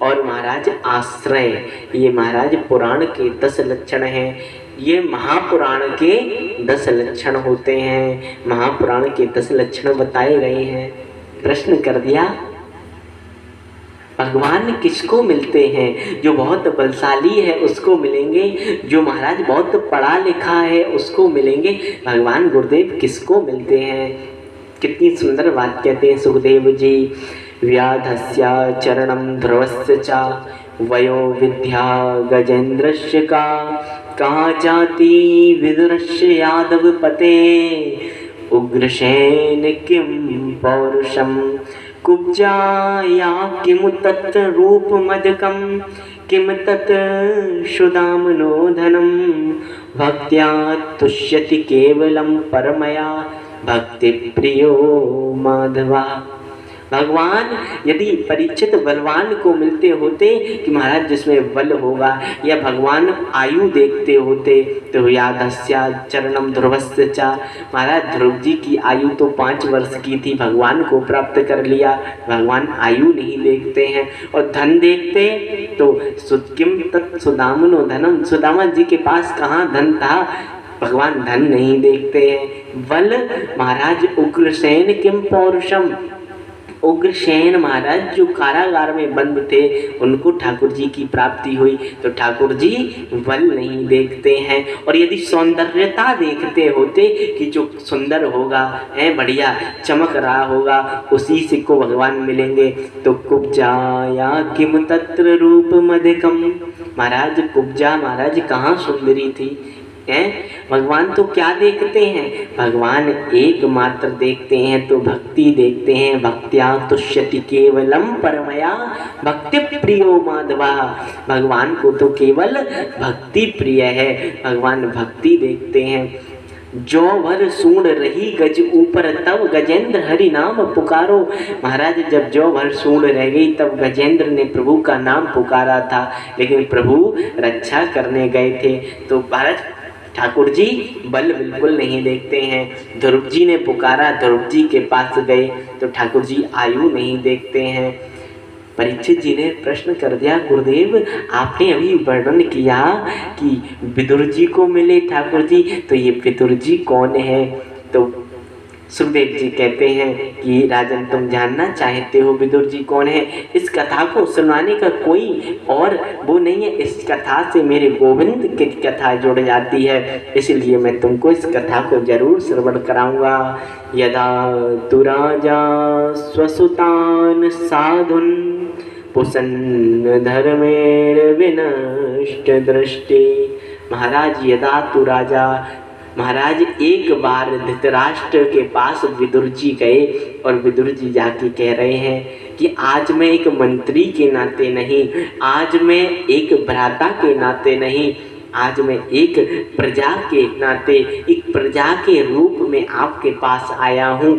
Speaker 1: और महाराज आश्रय। ये महाराज पुराण के 10 लक्षण हैं। ये महापुराण के 10 लक्षण होते हैं। महापुराण के 10 लक्षण बताए गए हैं। प्रश्न कर दिया, भगवान किसको मिलते हैं? जो बहुत बलशाली है उसको मिलेंगे, जो महाराज बहुत पढ़ा लिखा है उसको मिलेंगे। भगवान गुरुदेव किसको मिलते हैं? कितनी सुंदर बात कहते हैं सुखदेव जी। व्याधस्या चरणम ध्रुवस्य चा वयो विद्या गजेन्द्रस्य का कहाँ जाति विदुरस्य यादव पते उग्रसेन किम पौरुषम कुब्जाया किमु तत् रूपमदकं किम तत् सुदामनो धनं भक्त्या तुष्यति केवलं परमया भक्ति प्रियो माधवा। भगवान यदि परीक्षित बलवान को मिलते होते कि महाराज जिसमें बल होगा, या भगवान आयु देखते होते तो यादस्या चरणम ध्रुवस्य चा, महाराज ध्रुव जी की आयु तो 5 वर्ष की थी, भगवान को प्राप्त कर लिया। भगवान आयु नहीं देखते हैं। और धन देखते तो किम तत् सुदामनो धनम, सुदामा जी के पास कहाँ धन था, भगवान धन नहीं देखते हैं। बल महाराज उग्रसेन किम पौरुषम, उग्रसेन महाराज जो कारागार में बंद थे उनको ठाकुर जी की प्राप्ति हुई, तो ठाकुर जी बल नहीं देखते हैं। और यदि सौंदर्यता देखते होते कि जो सुंदर होगा है, बढ़िया चमक रहा होगा, उसी से को भगवान मिलेंगे। तो कुब्जाया किम तत्र रूप मधिकम, महाराज कुब्जा महाराज कहाँ सुंदरी थी है। भगवान तो क्या देखते हैं? भगवान एकमात्र देखते हैं तो भक्ति देखते हैं। भक्त्या तुष्यति केवलम परमया भक्ति प्रियो माधवा, भगवान को तो केवल भक्ति प्रिय है, भगवान भक्ति देखते हैं। जो भर सूंड रही गज ऊपर तब गजेंद्र हरि नाम पुकारो, महाराज जब जो भर सूंड रह गई तब गजेंद्र ने प्रभु का नाम पुकारा था, लेकिन प्रभु रक्षा करने गए थे। तो महाराज ठाकुर जी बल बिल्कुल नहीं देखते हैं। ध्रुव जी ने पुकारा, ध्रुव जी के पास गए तो ठाकुर जी आयु नहीं देखते हैं। परीक्षित जी ने प्रश्न कर दिया, गुरुदेव आपने अभी वर्णन किया कि विदुर जी को मिले ठाकुर जी, तो ये विदुर जी कौन है? तो सुखदेव जी कहते हैं कि राजन तुम जानना चाहते हो विदुर जी कौन है? इस कथा को सुनाने का कोई और वो नहीं है, इस कथा से मेरे गोविंद की कथा जुड़ जाती है, इसलिए मैं तुमको इस कथा को जरूर श्रवण कराऊंगा। यदा तु राजा स्वसुतान साधुन पुसन्न धर्मेण विनष्ट दृष्टि, महाराज यदा तु राजा, महाराज एक बार धृतराष्ट्र के पास विदुर जी गए और विदुर जी जाके कह रहे हैं कि आज मैं एक मंत्री के नाते नहीं, आज मैं एक भ्राता के नाते नहीं, आज मैं एक प्रजा के नाते, एक प्रजा के रूप में आपके पास आया हूँ।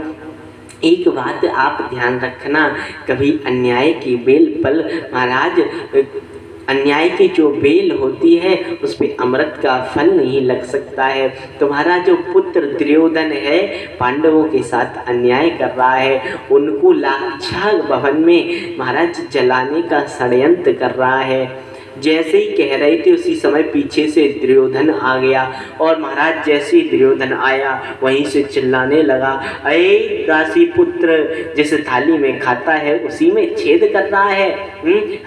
Speaker 1: एक बात आप ध्यान रखना, कभी अन्याय की बेल पल, महाराज अन्याय की जो बेल होती है उस पे अमृत का फल नहीं लग सकता है। तुम्हारा जो पुत्र दुर्योधन है पांडवों के साथ अन्याय कर रहा है, उनको लाक्षा भवन में महाराज जलाने का षड्यंत्र कर रहा है। जैसे ही कह रहे थे उसी समय पीछे से दुर्योधन आ गया और महाराज जैसे ही दुर्योधन आया वहीं से चिल्लाने लगा, अरे दासी पुत्र, जिस थाली में खाता है उसी में छेद कर रहा है,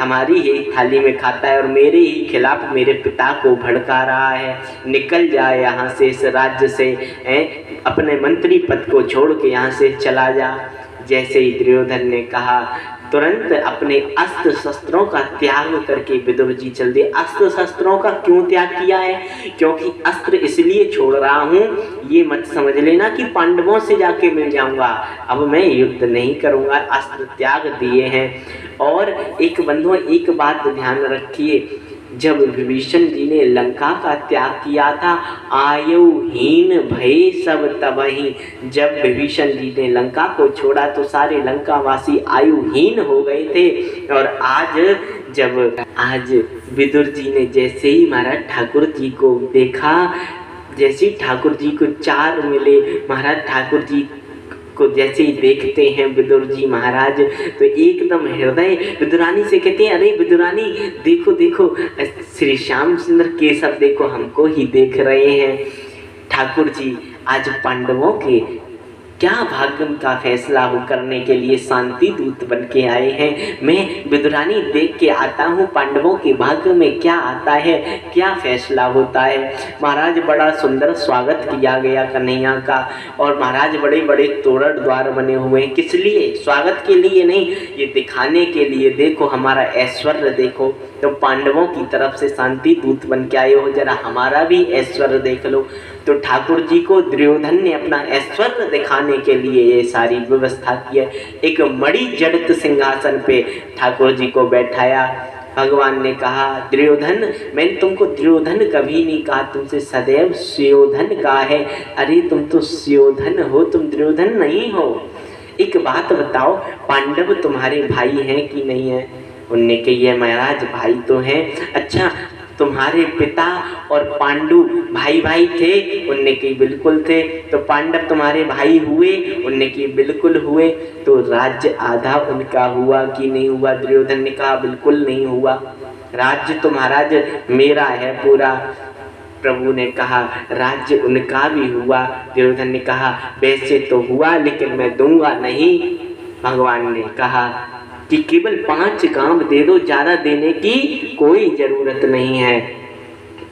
Speaker 1: हमारी ही थाली में खाता है और मेरे ही खिलाफ मेरे पिता को भड़का रहा है, निकल जाए यहाँ से, इस राज्य से, अपने मंत्री पद को छोड़ के यहाँ से चला जा। जैसे ही दुर्योधन ने कहा तुरंत अपने अस्त्र शस्त्रों का त्याग करके विदुर जी चल दिए। अस्त्र शस्त्रों का क्यों त्याग किया है? क्योंकि अस्त्र इसलिए छोड़ रहा हूँ, ये मत समझ लेना कि पांडवों से जाके मिल जाऊंगा, अब मैं युद्ध नहीं करूंगा, अस्त्र त्याग दिए हैं। और एक बंधुओं एक बात ध्यान रखिए, जब विभीषण जी ने लंका का त्याग किया था, आयुहीन भय सब तबहि। जब विभीषण जी ने लंका को छोड़ा तो सारे लंकावासी आयुहीन हो गए थे। और आज विदुर जी ने जैसे ही महाराज ठाकुर जी को देखा, जैसे ही ठाकुर जी को चार मिले, महाराज ठाकुर जी को जैसे ही देखते हैं विदुर जी महाराज, तो एकदम हृदय विदुरानी से कहते हैं, अरे विदुरानी देखो देखो, श्री श्याम सुंदर केशव देखो हमको ही देख रहे हैं। ठाकुर जी आज पांडवों के क्या भाग्य का फैसला हो करने के लिए शांति दूत बन के आए हैं। मैं विदुरानी देख के आता हूँ पांडवों के भाग्य में क्या आता है, क्या फैसला होता है। महाराज बड़ा सुंदर स्वागत किया गया कन्हैया का, और महाराज बड़े बड़े तोरण द्वार बने हुए हैं। किस लिए? स्वागत के लिए नहीं, ये दिखाने के लिए, देखो हमारा ऐश्वर्य देखो। तो पांडवों की तरफ से शांति दूत बन के आए हो, जरा हमारा भी ऐश्वर्य देख लो। तो ठाकुर जी को दुर्योधन ने अपना ऐश्वर्य दिखाने के लिए ये सारी व्यवस्था की है। एक मणि जड़ित सिंहासन पे ठाकुर जी को बैठाया। भगवान ने कहा, दुर्योधन, मैंने तुमको दुर्योधन कभी नहीं कहा, तुमसे सदैव सुयोधन कहा है। अरे तुम तो सुयोधन हो, तुम दुर्योधन नहीं हो। एक बात बताओ, पांडव तुम्हारे भाई हैं कि नहीं है? उनने कही, महाराज भाई तो हैं। अच्छा, तुम्हारे पिता और पांडु भाई भाई थे? उनने कही बिल्कुल थे। तो पांडव तुम्हारे भाई हुए? उनने कही बिल्कुल हुए। तो राज्य आधा उनका हुआ कि नहीं हुआ? दुर्योधन ने कहा बिल्कुल नहीं हुआ, राज्य तो महाराज मेरा है पूरा। प्रभु ने कहा राज्य उनका भी हुआ। दुर्योधन ने कहा वैसे तो हुआ लेकिन मैं दूंगा नहीं। भगवान ने कहा कि केवल 5 गांव दे दो, ज्यादा देने की कोई जरूरत नहीं है।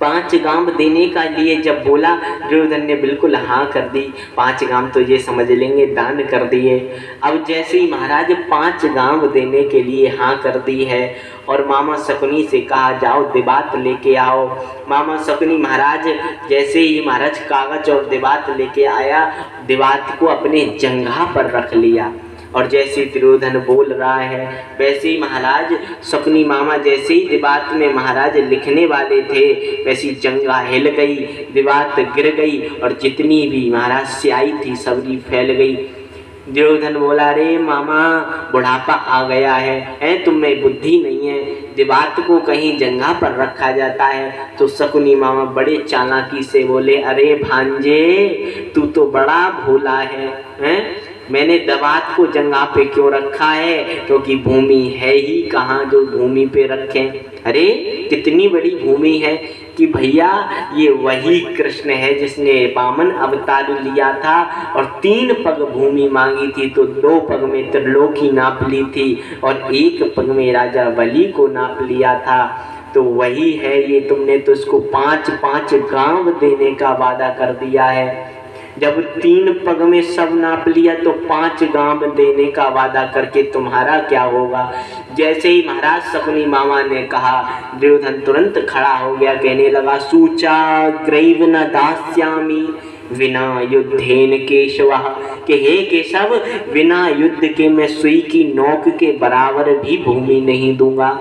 Speaker 1: 5 गांव देने का लिए जब बोला, दुर्योधन ने बिल्कुल हाँ कर दी। 5 गांव तो ये समझ लेंगे दान कर दिए। अब जैसे ही महाराज 5 गांव देने के लिए हाँ कर दी है, और मामा शकुनी से कहा जाओ दिबात लेके आओ। मामा शकुनी महाराज जैसे ही महाराज कागज और दिबात लेके आया, दिबात को अपने जंघा पर रख लिया। और जैसे दुर्योधन बोल रहा है वैसे ही महाराज शकुनी मामा जैसे ही दिबात में महाराज लिखने वाले थे, वैसी जंगा हिल गई, दिबात गिर गई, और जितनी भी महाराज स्याही थी सबरी फैल गई। दुर्योधन बोला, रे मामा बुढ़ापा आ गया है, तुम में बुद्धि नहीं है, दिबात को कहीं जंगा पर रखा जाता है। तो शकुनी मामा बड़े चालाकी से बोले, अरे भांजे तू तो बड़ा भोला है? मैंने दबात को जंगा पे क्यों रखा है? क्योंकि भूमि है ही कहाँ जो भूमि पे रखें। अरे कितनी बड़ी भूमि है कि भैया ये वही कृष्ण है जिसने वामन अवतार लिया था और 3 पग भूमि मांगी थी, तो 2 पग में त्रिलोकी नाप ली थी और 1 पग में राजा बलि को नाप लिया था। तो वही है ये, तुमने तो इसको 5-5 गांव देने का वादा कर दिया है। जब 3 पग में सब नाप लिया तो 5 गांव देने का वादा करके तुम्हारा क्या होगा? जैसे ही महाराज शकुनी मामा ने कहा, दुर्योधन तुरंत खड़ा हो गया, कहने लगा, सूचा ग्रैव न दास्यामि विना युद्धेन केशवः, कि हे केशव बिना युद्ध के मैं सुई की नोक के बराबर भी भूमि नहीं दूंगा।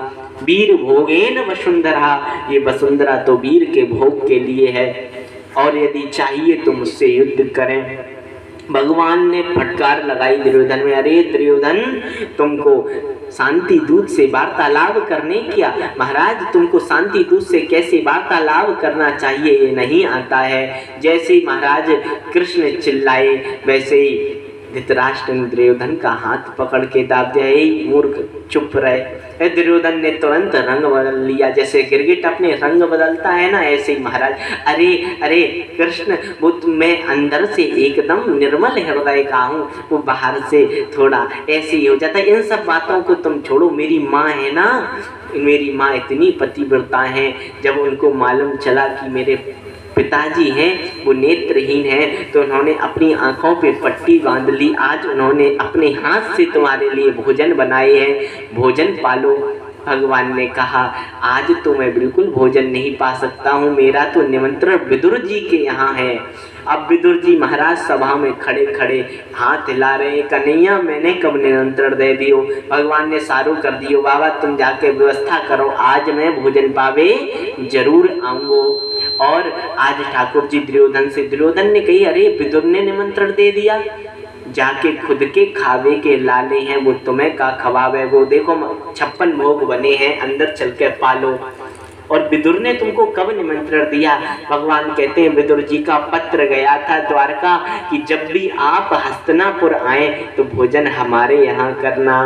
Speaker 1: वीर भोगेन वसुंधरा, ये वसुंधरा तो वीर के भोग के लिए है, और यदि चाहिए तो मुझसे युद्ध करें। भगवान ने फटकार लगाई दुर्योधन में, अरे दुर्योधन तुमको शांति दूत से वार्तालाप करने क्या? महाराज तुमको शांति दूत से कैसे वार्तालाप करना चाहिए ये नहीं आता है। जैसे ही महाराज कृष्ण चिल्लाए वैसे ही धृतराष्ट्र ने दुर्योधन का हाथ पकड़ के दाब दिया, मूर्ख चुप रहे, दुर्योधन ने तुरंत रंग बदल लिया, जैसे गिरगिट अपने रंग बदलता है ना, ऐसे ही महाराज अरे अरे कृष्ण, वो मैं अंदर से एकदम निर्मल हृदय का हूँ, वो बाहर से थोड़ा ऐसे ही हो जाता है। इन सब बातों को तुम छोड़ो, मेरी माँ है ना, मेरी माँ इतनी पतिव्रता है, जब उनको मालूम चला कि मेरे पिताजी हैं वो नेत्रहीन हैं, तो उन्होंने अपनी आंखों पे पट्टी बांध ली। आज उन्होंने अपने हाथ से तुम्हारे लिए भोजन बनाए हैं, भोजन पालो। भगवान ने कहा आज तो मैं बिल्कुल भोजन नहीं पा सकता हूँ, मेरा तो निमंत्रण विदुर जी के यहाँ है। अब विदुर जी महाराज सभा में खड़े खड़े हाथ हिला रहे हैं, कन्हैया मैंने कब निमंत्रण दे दियो। भगवान ने सारू कर दियो, बाबा तुम जाके व्यवस्था करो, आज मैं भोजन पावे जरूर आऊंगो। और आज ठाकुर जी दुर्योधन ने कही अरे विदुर ने निमंत्रण दे दिया, जाके खुद के खावे के लाले हैं, वो तुम्हें का खवावे, वो देखो 56 भोग बने हैं, अंदर चल के पालो। और विदुर ने तुमको कब निमंत्रण दिया? भगवान कहते हैं विदुर जी का पत्र गया था द्वारका कि जब भी आप हस्तिनापुर आए तो भोजन हमारे यहाँ करना।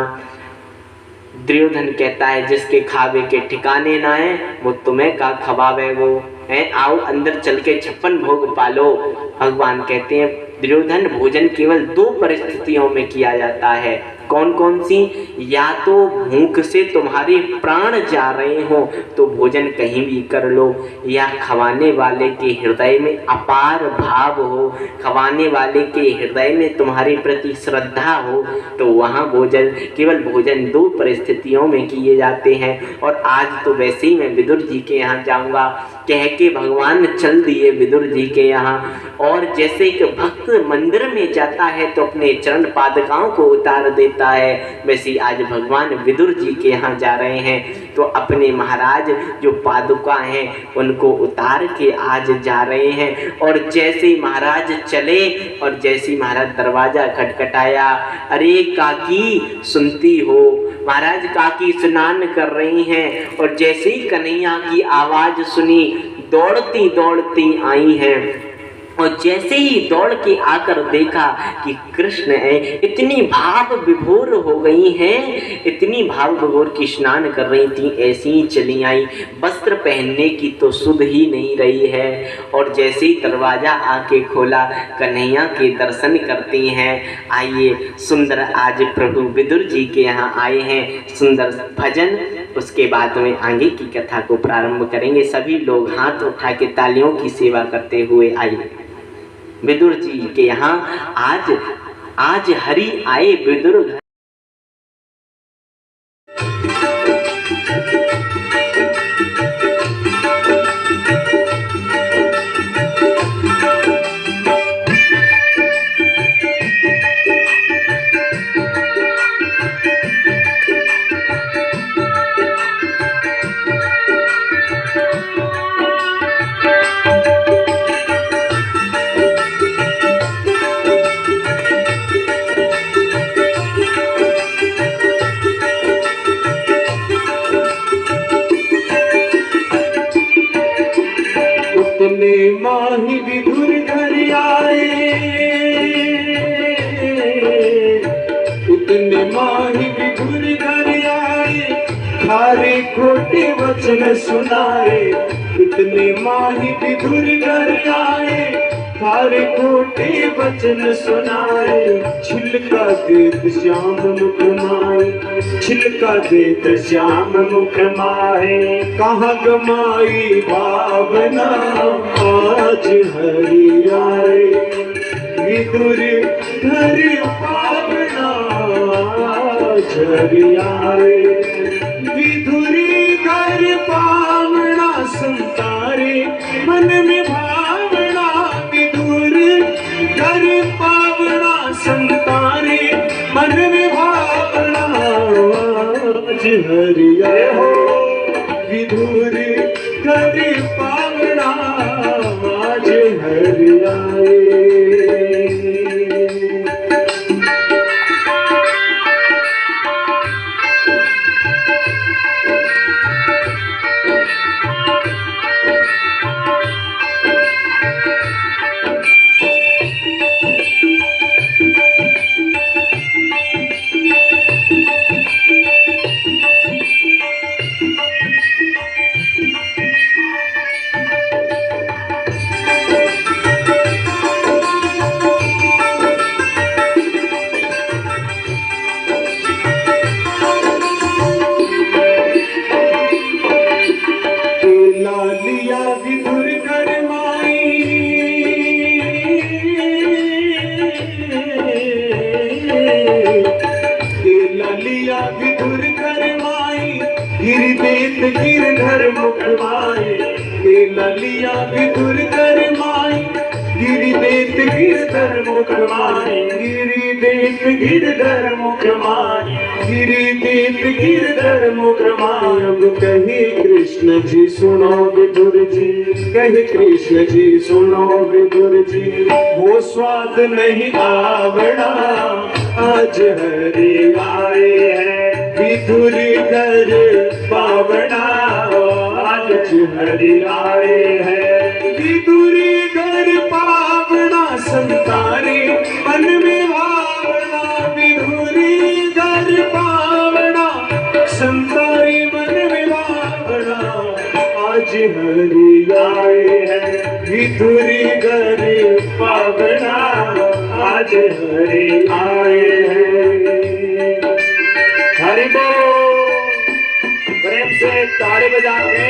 Speaker 1: दुर्योधन कहता है जिसके खावे के ठिकाने ना है वो तुम्हें का खवावे, वो है आओ अंदर चल के 56 भोग पालो। भगवान कहते हैं दुर्योधन भोजन केवल 2 परिस्थितियों में किया जाता है। कौन कौन सी? या तो भूख से तुम्हारे प्राण जा रहे हो तो भोजन कहीं भी कर लो, या खवाने वाले के हृदय में अपार भाव हो, खवाने वाले के हृदय में तुम्हारे प्रति श्रद्धा हो, तो वहाँ भोजन केवल भोजन 2 परिस्थितियों में किए जाते हैं। और आज तो वैसे ही मैं विदुर जी के यहाँ जाऊँगा कह के भगवान चल दिए विदुर जी के यहाँ। और जैसे एक भक्त मंदिर में जाता है तो अपने चरण पादुकाओं को उतार देता है, वैसे आज भगवान विदुर जी के यहाँ जा रहे हैं तो अपने महाराज जो पादुका हैं उनको उतार के आज जा रहे हैं। और जैसे महाराज चले और जैसे महाराज दरवाजा खटखटाया, अरे काकी सुनती हो? महाराज काकी स्नान कर रही हैं और जैसे ही कन्हैया की आवाज सुनी दौड़ती दौड़ती आई हैं, और जैसे ही दौड़ के आकर देखा कि कृष्ण है, इतनी भाव विभोर हो गई हैं, इतनी भाव विभोर की स्नान कर रही थी, ऐसी ही चली आई, वस्त्र पहनने की तो सुध ही नहीं रही है। और जैसे ही दरवाजा आके खोला कन्हैया के दर्शन करती हैं। आइए सुंदर आज प्रभु विदुर जी के यहाँ आए हैं, सुंदर भजन, उसके बाद में आगे की कथा को प्रारंभ करेंगे। सभी लोग हाथ उठा के तालियों की सेवा करते हुए आइए। विदुर जी के यहाँ आज हरि आए विदुर घर।
Speaker 2: माही विदुर घर आए, उतने माही विदुर घर आए, थारे खोटे वचन सुनाए। इतने माही विदुर घर आए, थारे खोटे वचन सुनाए। छिलका देत श्याम मुख माए, छिलका देत श्याम मुख माए। कहाँ गमाई भावना आज हरि आए, विदुर घर पावना आज हरि आए। विदुर घर पावना संतारे मन में भावना, विदुर घर पावना संतारे मन में भावना आज हरि आए हो। विदुर घर पावना आज हरि आए। विदुर कर माई गिरि देत गिरधर मुख माई गिरि देत गिरधर मुख माई गिरि देत गिरधर मुख माई। अब कहे कृष्ण जी सुनो विदुर जी कहे कृष्ण जी सुनो विदुर जी वो स्वाद नहीं आवड़ा आज हरि आए हैं विदुर घर पावना आज हरि आए हैं विदुर घर पावना संतारे मन में भावना विदुर घर पावना संतारे मन में भावना आज हरि आए हैं विदुर घर पावना आज हरि आए हैं। हरि बोल प्रेम से ताली बजा के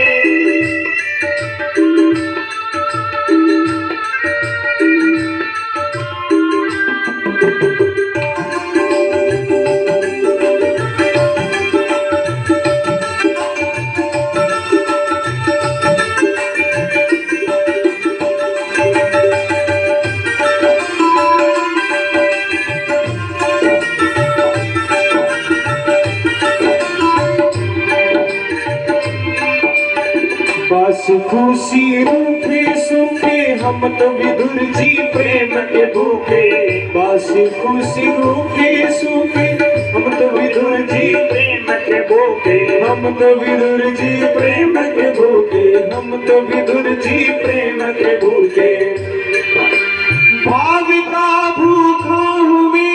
Speaker 2: खुशी रूठे सूखे हम तो विदुर जी प्रेम के भूखे बस खुशी रूठे सूखे हम तो विदुर जी प्रेम के भूखे हम तो विदुर जी प्रेम के भूखे हम तो विदुर जी प्रेम के भूखे भाव का भूखा हुए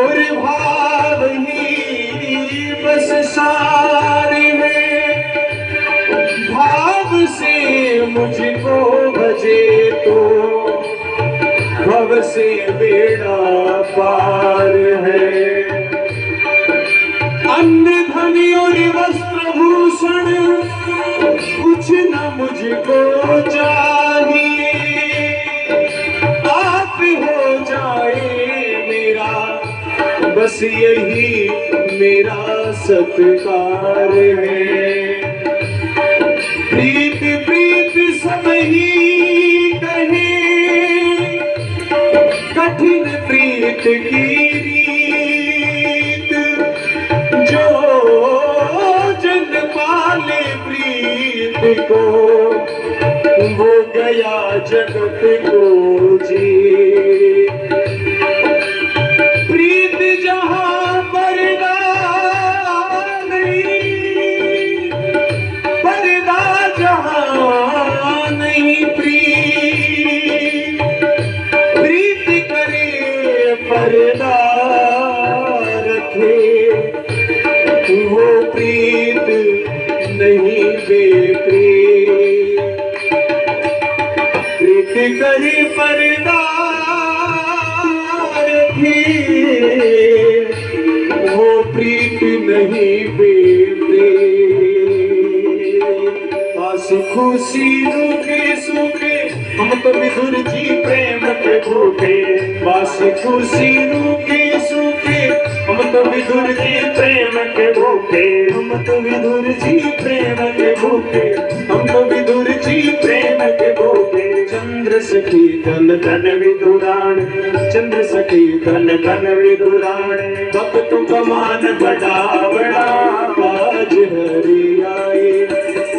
Speaker 2: और भाव ही बस सारे में भाव से मुझको भजे तो भव से बेड़ा पार है अन्न धन और वस्त्र भूषण कुछ न मुझको चाहिए आप हो जाए मेरा बस यही मेरा सत्कार है प्रीत प्रीत सब ही कहे कठिन प्रीत की रीत जो जन पाले प्रीत को वो गया जगत को जी प्रीत जहां पर्दा नहीं पर्दा जहां नहीं प्रीत प्रीत करे पर्दा रखे वो प्रीत नहीं बेप्रीत प्रीत करे पर्दा वो प्रीत नहीं बेटे आस खुशी रूखे सूखे हम तो विदुर जी प्रेम के भूखे बस खुशी रूखे सूखे हम तो विदुर जी प्रेम के भूखे हम तो विदुर जी प्रेम के भूखे हम तो विदुर जी प्रेम के भूखे चंद्र सखी धन धन विदुराण चंद्र सखी धन धन विदुराण भक्तों का मान बड़ा बड़ा आज हरि आए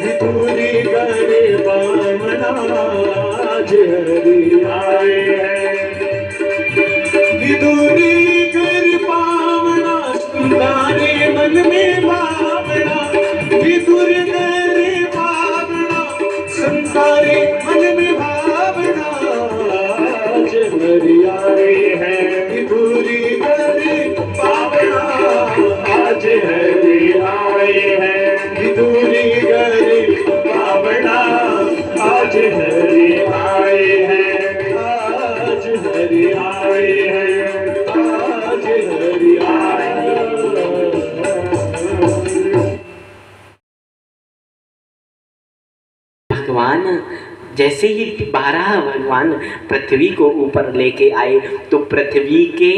Speaker 2: विदुरी गरे बामना आज हरि आए विदुरी घर पावना सुंदरे मन में भावना विदुर गरे भावना संसारे मन में भावना आज हरि आए हैं विदुरी गरे पावना आज हरि आए हैं विदुरी गरे पावना आज हरि आए हैं आज हरि आए हैं आज हरि आए
Speaker 1: भगवान जैसे ही 12 भगवान पृथ्वी को ऊपर लेके आए तो पृथ्वी के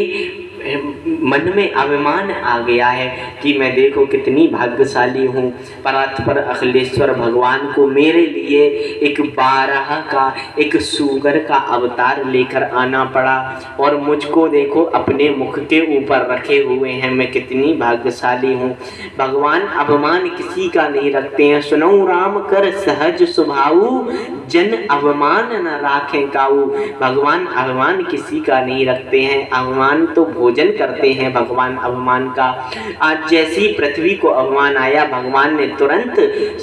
Speaker 1: मन में अभिमान आ गया है कि मैं देखो कितनी भाग्यशाली हूँ। परात्पर अखिलेश्वर भगवान को मेरे लिए एक बारह का एक सूगर का अवतार लेकर आना पड़ा और मुझको देखो अपने मुख के ऊपर रखे हुए हैं। मैं कितनी भाग्यशाली हूँ। भगवान अभिमान किसी का नहीं रखते हैं। सुनो राम कर सहज स्वभाव, जन अभिमान न राखें काऊ। भगवान अभिमान किसी का नहीं रखते हैं। अभिमान तो भोजन करते हैं भगवान अभिमान का। आज जैसी पृथ्वी को अभिमान आया, भगवान ने तुरंत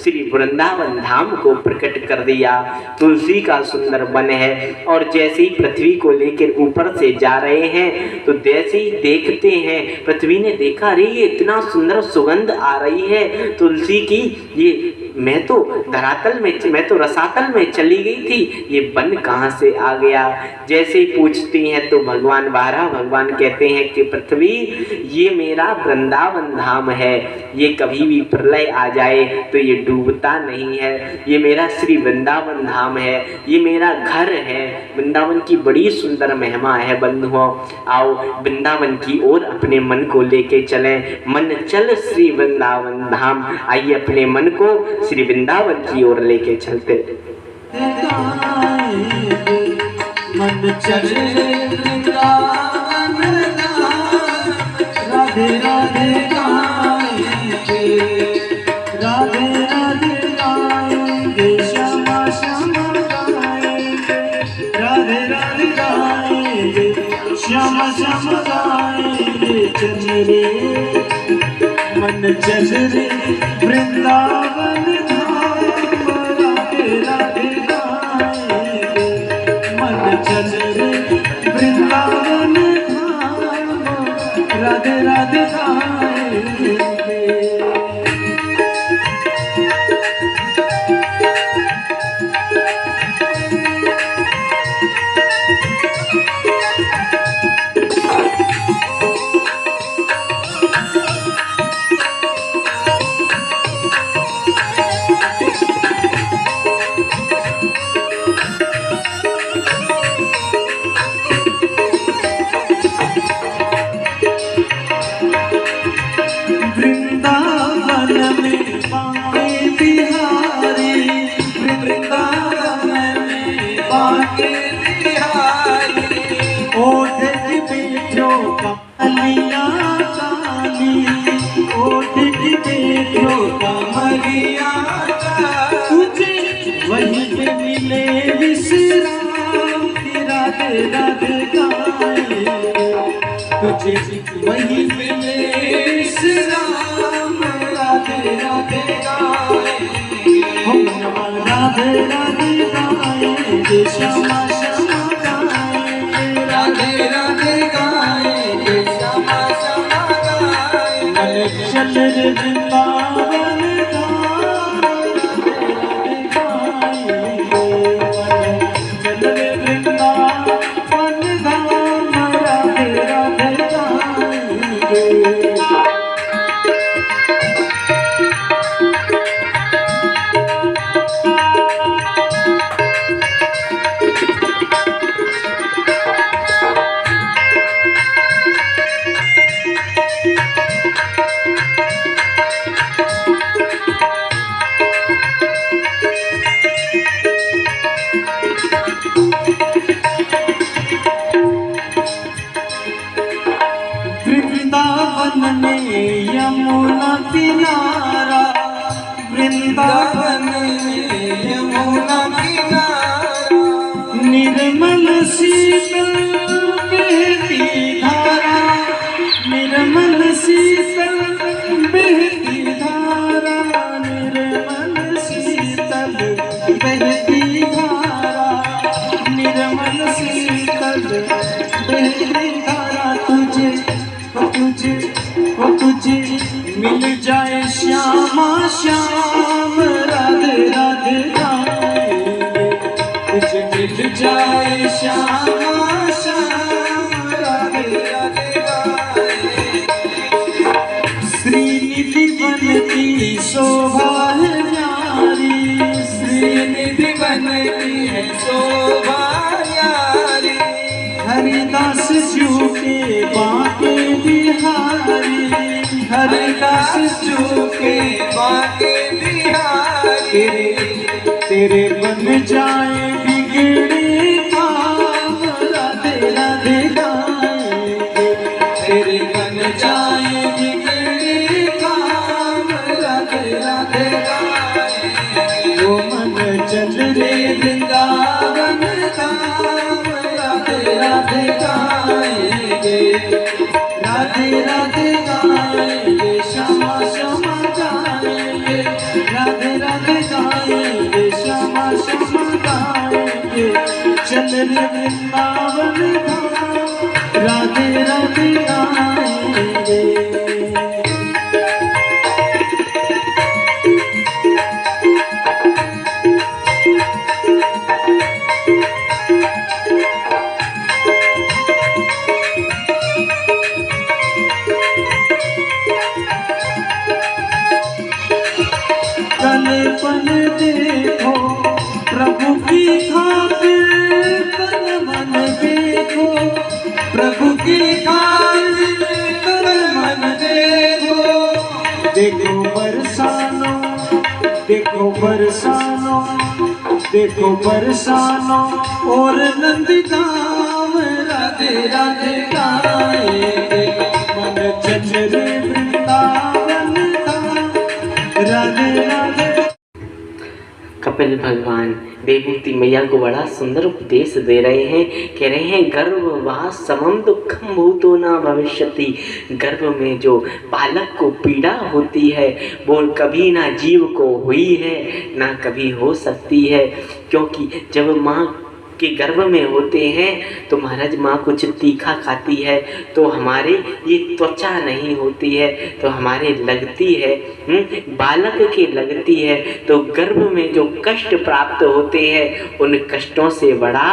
Speaker 1: श्री वृंदावन धाम को प्रकट कर दिया। तुलसी का सुंदर वन है और जैसे ही पृथ्वी को लेकर ऊपर से जा रहे हैं तो जैसे ही देखते हैं, पृथ्वी ने देखा अरे ये इतना सुंदर सुगंध आ रही है तुलसी की, ये मैं तो धरातल में, मैं तो रसातल में चली गई थी, ये वन कहाँ से आ गया। जैसे ही पूछती हैं तो भगवान कहते हैं कि पृथ्वी ये मेरा वृंदावन धाम है, ये कभी भी प्रलय आ जाए तो ये डूबता नहीं है। ये मेरा श्री वृंदावन धाम है, ये मेरा घर है। वृंदावन की बड़ी सुंदर महिमा है बंधुओं। आओ वृंदावन की ओर अपने मन को लेके चलें। मन चल श्री वृंदावन धाम। आइए अपने मन को श्री वृंदावन की ओर लेके चलते।
Speaker 2: मन चले वृंदावन धाम, राधे राधे गाएंगे, राधे राधे गाएंगे, श्यामा श्यामा गाएंगे, राधे राधे गाएंगे, श्यामा श्यामा गाएंगे। चल रे मन चल रे वृंदावन धाम, राधे राधे गाएंगे। मन चल रे वृंदावन धाम, राधे राधे गाएंगे। वहीं पे मिले विश्राम, राधे राधे गाएंगे। तुझे वहीं मिले विश्राम, राधे राधे गाएंगे। हम राधे राधे गाएंगे, श्यामा श्यामा गाएंगे, राधे राधे गाएंगे, श्यामा श्यामा गाएंगे। चल रे वृंदावन यमुना किनारा, वृंदावन यमुना किनारा, निर्मल शीतल बहती धारा, निर्मल शीतल बहती धारा, निर्मल शीतल बहती धारा, निर्मल शीतल बहती धारा। तुझे मिल जाए श्यामा श्याम, राधे राधे गाएंगे। तुझे मिल जाए श्यामा श्याम, राधे राधे गाएंगे। श्रीनिधि वन की शोभा है न्यारी, श्रीनिधि वन की है शोभा न्यारी। हरिदास जू के बाटे चूके बाके बिहारी तेरे बन जाए बिगड़ी काम राधे राधे गाएंगे तेरे बन जाए बिगड़ी काम राधे राधे गाएंगे वो मन चल रे वृंदावन धाम राधे राधे गाएंगे राधे राधे गाएंगे श्यामा श्यामा गाएंगे राधे राधे गाएंगे श्यामा श्यामा गाएंगे चल रे वृंदावन धाम राधे राधे गाएंगे। पल देखो प्रभु की खातिर तन मन देखो प्रभु की खातिर तन मन देखो देखो बरसानो देखो बरसानो देखो बरसानो और नंदगांव राधे राधे गाएंगे मन चचरे वृंदावन धाम राधे राधे।
Speaker 1: कपिल भगवान देवहूति मैया को बड़ा सुंदर उपदेश दे रहे हैं। कह रहे हैं गर्भवास समम दुखम भूतो न भविष्यति। गर्भ में जो बालक को पीड़ा होती है वो कभी ना जीव को हुई है ना कभी हो सकती है, क्योंकि जब माँ के गर्भ में होते हैं तो महाराज माँ कुछ तीखा खाती है तो हमारे ये त्वचा नहीं होती है तो हमारे लगती है, बालक के लगती है। तो गर्भ में जो कष्ट प्राप्त होते हैं उन कष्टों से बड़ा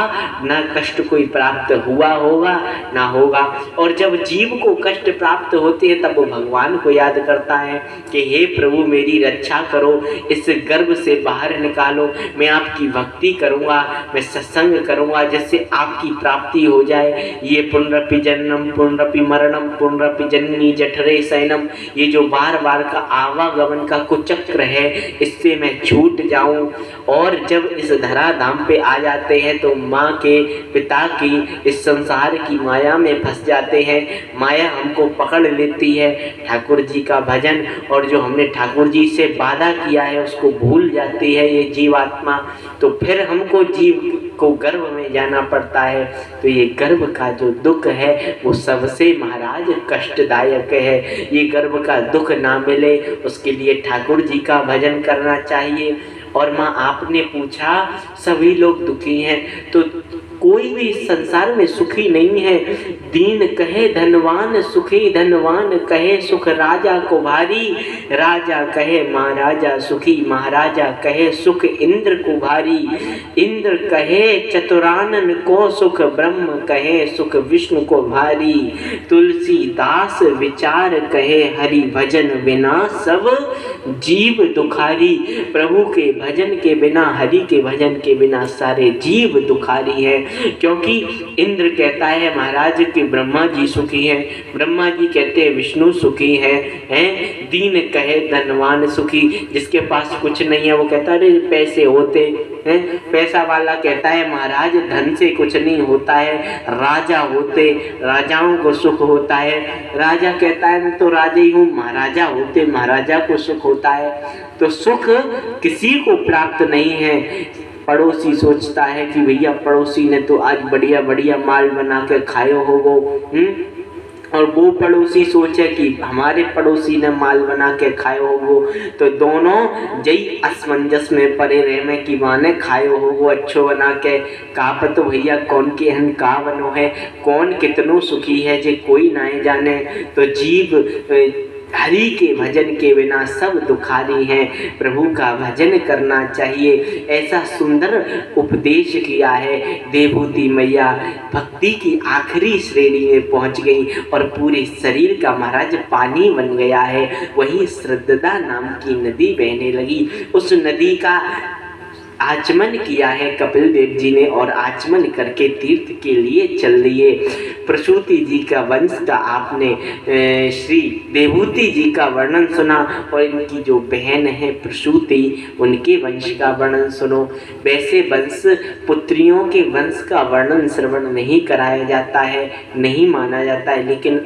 Speaker 1: ना कष्ट कोई प्राप्त हुआ होगा ना होगा। और जब जीव को कष्ट प्राप्त होते हैं तब वो भगवान को याद करता है कि हे प्रभु मेरी रक्षा करो, इस गर्भ से बाहर निकालो, मैं आपकी भक्ति करूँगा, मैं सत्संग करूँगा जिससे आपकी प्राप्ति हो जाए। ये पुनरपि जन्म पुनरपि मरणम पुनरपि जननी जठरे शयनम, ये जो बार बार का आवागमन का कुचक्र है इससे मैं छूट जाऊं। और जब इस धरा धाम पे आ जाते हैं तो माँ के पिता की इस संसार की माया में फंस जाते हैं, माया हमको पकड़ लेती है। ठाकुर जी का भजन और जो हमने ठाकुर जी से वादा किया है उसको भूल जाती है ये जीवात्मा, तो फिर हमको जीव को गर्भ में जाना पड़ता है। तो ये गर्भ का जो दुख है वो सबसे महाराज कष्टदायक है। ये गर्भ का दुख ना मिले उसके लिए ठाकुर जी का भजन करना चाहिए। और माँ आपने पूछा सभी लोग दुखी हैं, तो कोई भी इस संसार में सुखी नहीं है। दीन कहे धनवान सुखी, धनवान कहे सुख राजा को भारी, राजा कहे महाराजा सुखी, महाराजा कहे सुख इंद्र को भारी। इंद्र कहे चतुरानन को सुख, ब्रह्म कहे सुख विष्णु को भारी। तुलसीदास विचार कहे हरि भजन बिना सब जीव दुखारी। प्रभु के भजन के बिना, हरि के भजन के बिना सारे जीव दुखारी है। क्योंकि इंद्र कहता है महाराज कि ब्रह्मा जी सुखी हैं, ब्रह्मा जी कहते हैं विष्णु सुखी हैं। दीन कहे धनवान सुखी, जिसके पास कुछ नहीं है वो कहता है पैसे होते हैं। पैसा वाला कहता है महाराज धन से कुछ नहीं होता है, राजा होते राजाओं को सुख होता है। राजा कहता है मैं तो राजा ही हूँ, महाराजा होते महाराजा को सुख होता है। तो सुख किसी को प्राप्त नहीं है। पड़ोसी सोचता है कि भैया पड़ोसी ने तो आज बढ़िया बढ़िया माल बना के खायो होगो, और वो पड़ोसी सोचे कि हमारे पड़ोसी ने माल बना के खायो होगो। तो दोनों जई असमंजस में पड़े रहे में कि माने खायो होगो अच्छो बना के। का तो भैया कौन के हन का बनो है, कौन कितनो सुखी है जे कोई ना जाने। तो जीव हरि के भजन के बिना सब दुखारी हैं, प्रभु का भजन करना चाहिए। ऐसा सुंदर उपदेश किया है। देवहूति मैया भक्ति की आखिरी श्रेणी में पहुंच गई और पूरे शरीर का महाराज पानी बन गया है। वहीं श्रद्धा नाम की नदी बहने लगी। उस नदी का आचमन किया है कपिल देव जी ने और आचमन करके तीर्थ के लिए चल दिए। प्रसूति जी का वंश का आपने श्री देवहूति जी का वर्णन सुना और इनकी जो बहन है प्रसूति उनके वंश का वर्णन सुनो। वैसे वंश पुत्रियों के वंश का वर्णन श्रवण नहीं कराया जाता है, नहीं माना जाता है, लेकिन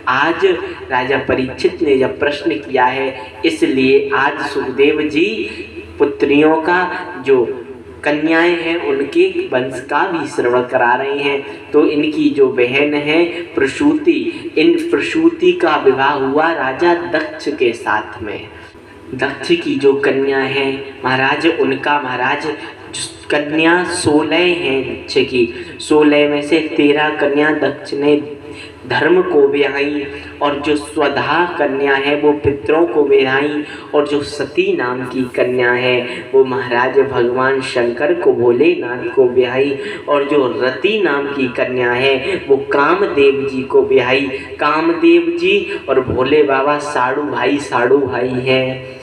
Speaker 1: आज राजा परीक्षित ने जब प्रश्न किया है इसलिए आज सुखदेव जी पुत्रियों का जो कन्याएं हैं उनके वंश का भी श्रवण करा रहे हैं। तो इनकी जो बहन है प्रसूति, इन प्रसूति का विवाह हुआ राजा दक्ष के साथ में। दक्ष की जो कन्या है महाराज, उनका महाराज कन्या 16 हैं दक्ष की। 16 में से 13 कन्या दक्ष ने धर्म को ब्याही और जो स्वधा कन्या है वो पितरों को ब्याही और जो सती नाम की कन्या है वो महाराज भगवान शंकर को भोलेनाथ को ब्याही और जो रति नाम की कन्या है वो कामदेव जी को ब्याही। कामदेव जी और भोले बाबा साड़ू भाई हैं।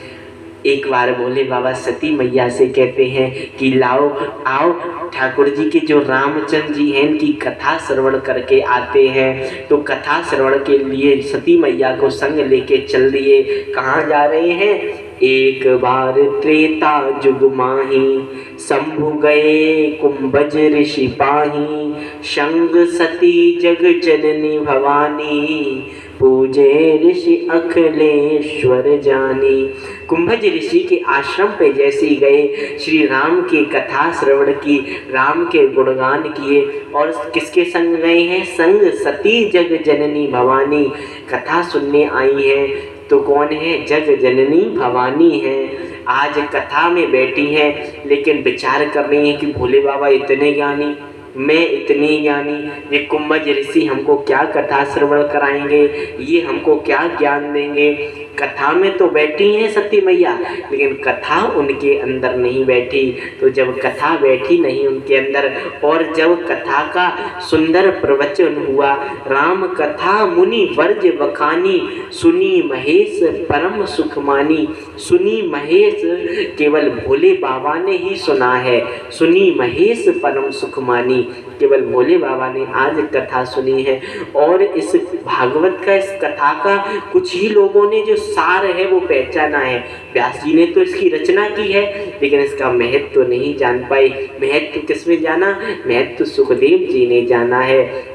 Speaker 1: एक बार भोले बाबा सती मैया से कहते हैं कि लाओ आओ ठाकुर जी के जो रामचंद्र जी हैं इनकी कथा श्रवण करके आते हैं। तो कथा श्रवण के लिए सती मैया को संग लेके चल दिए। कहाँ जा रहे हैं? एक बार त्रेता जुग माही, शंभु गए कुंभज ऋषि पाही, संग सती जग जननी भवानी, पूजे ऋषि अखिलेश्वर जानी। कुंभज ऋषि के आश्रम पे जैसे ही गए श्री राम की कथा श्रवण की, राम के गुणगान किए और किसके संग गए हैं? संग सती जग जननी भवानी। कथा सुनने आई हैं तो कौन है? जग जननी भवानी है। आज कथा में बैठी हैं लेकिन विचार कर रही हैं कि भोले बाबा इतने ज्ञानी, मैं इतनी ज्ञानी, ये कुंभज ऋषि हमको क्या कथा श्रवण कराएंगे, ये हमको क्या ज्ञान देंगे। कथा में तो बैठी हैं सती मैया लेकिन कथा उनके अंदर नहीं बैठी। तो जब कथा बैठी नहीं उनके अंदर और जब कथा का सुंदर प्रवचन हुआ, राम कथा मुनि वर्ज बखानी, सुनी महेश परम सुख मानी। सुनी महेश केवल भोले बाबा ने ही सुना है, सुनी महेश परम सुख मानी केवल भोले बाबा ने आज कथा सुनी है। और इस भागवत का, इस कथा का कुछ ही लोगों ने जो सार है वो पहचाना है। व्यास जी ने तो इसकी रचना की है लेकिन इसका महत्व तो नहीं जान पाए। महत्व किसने जाना? महत्व सुखदेव जी ने जाना है।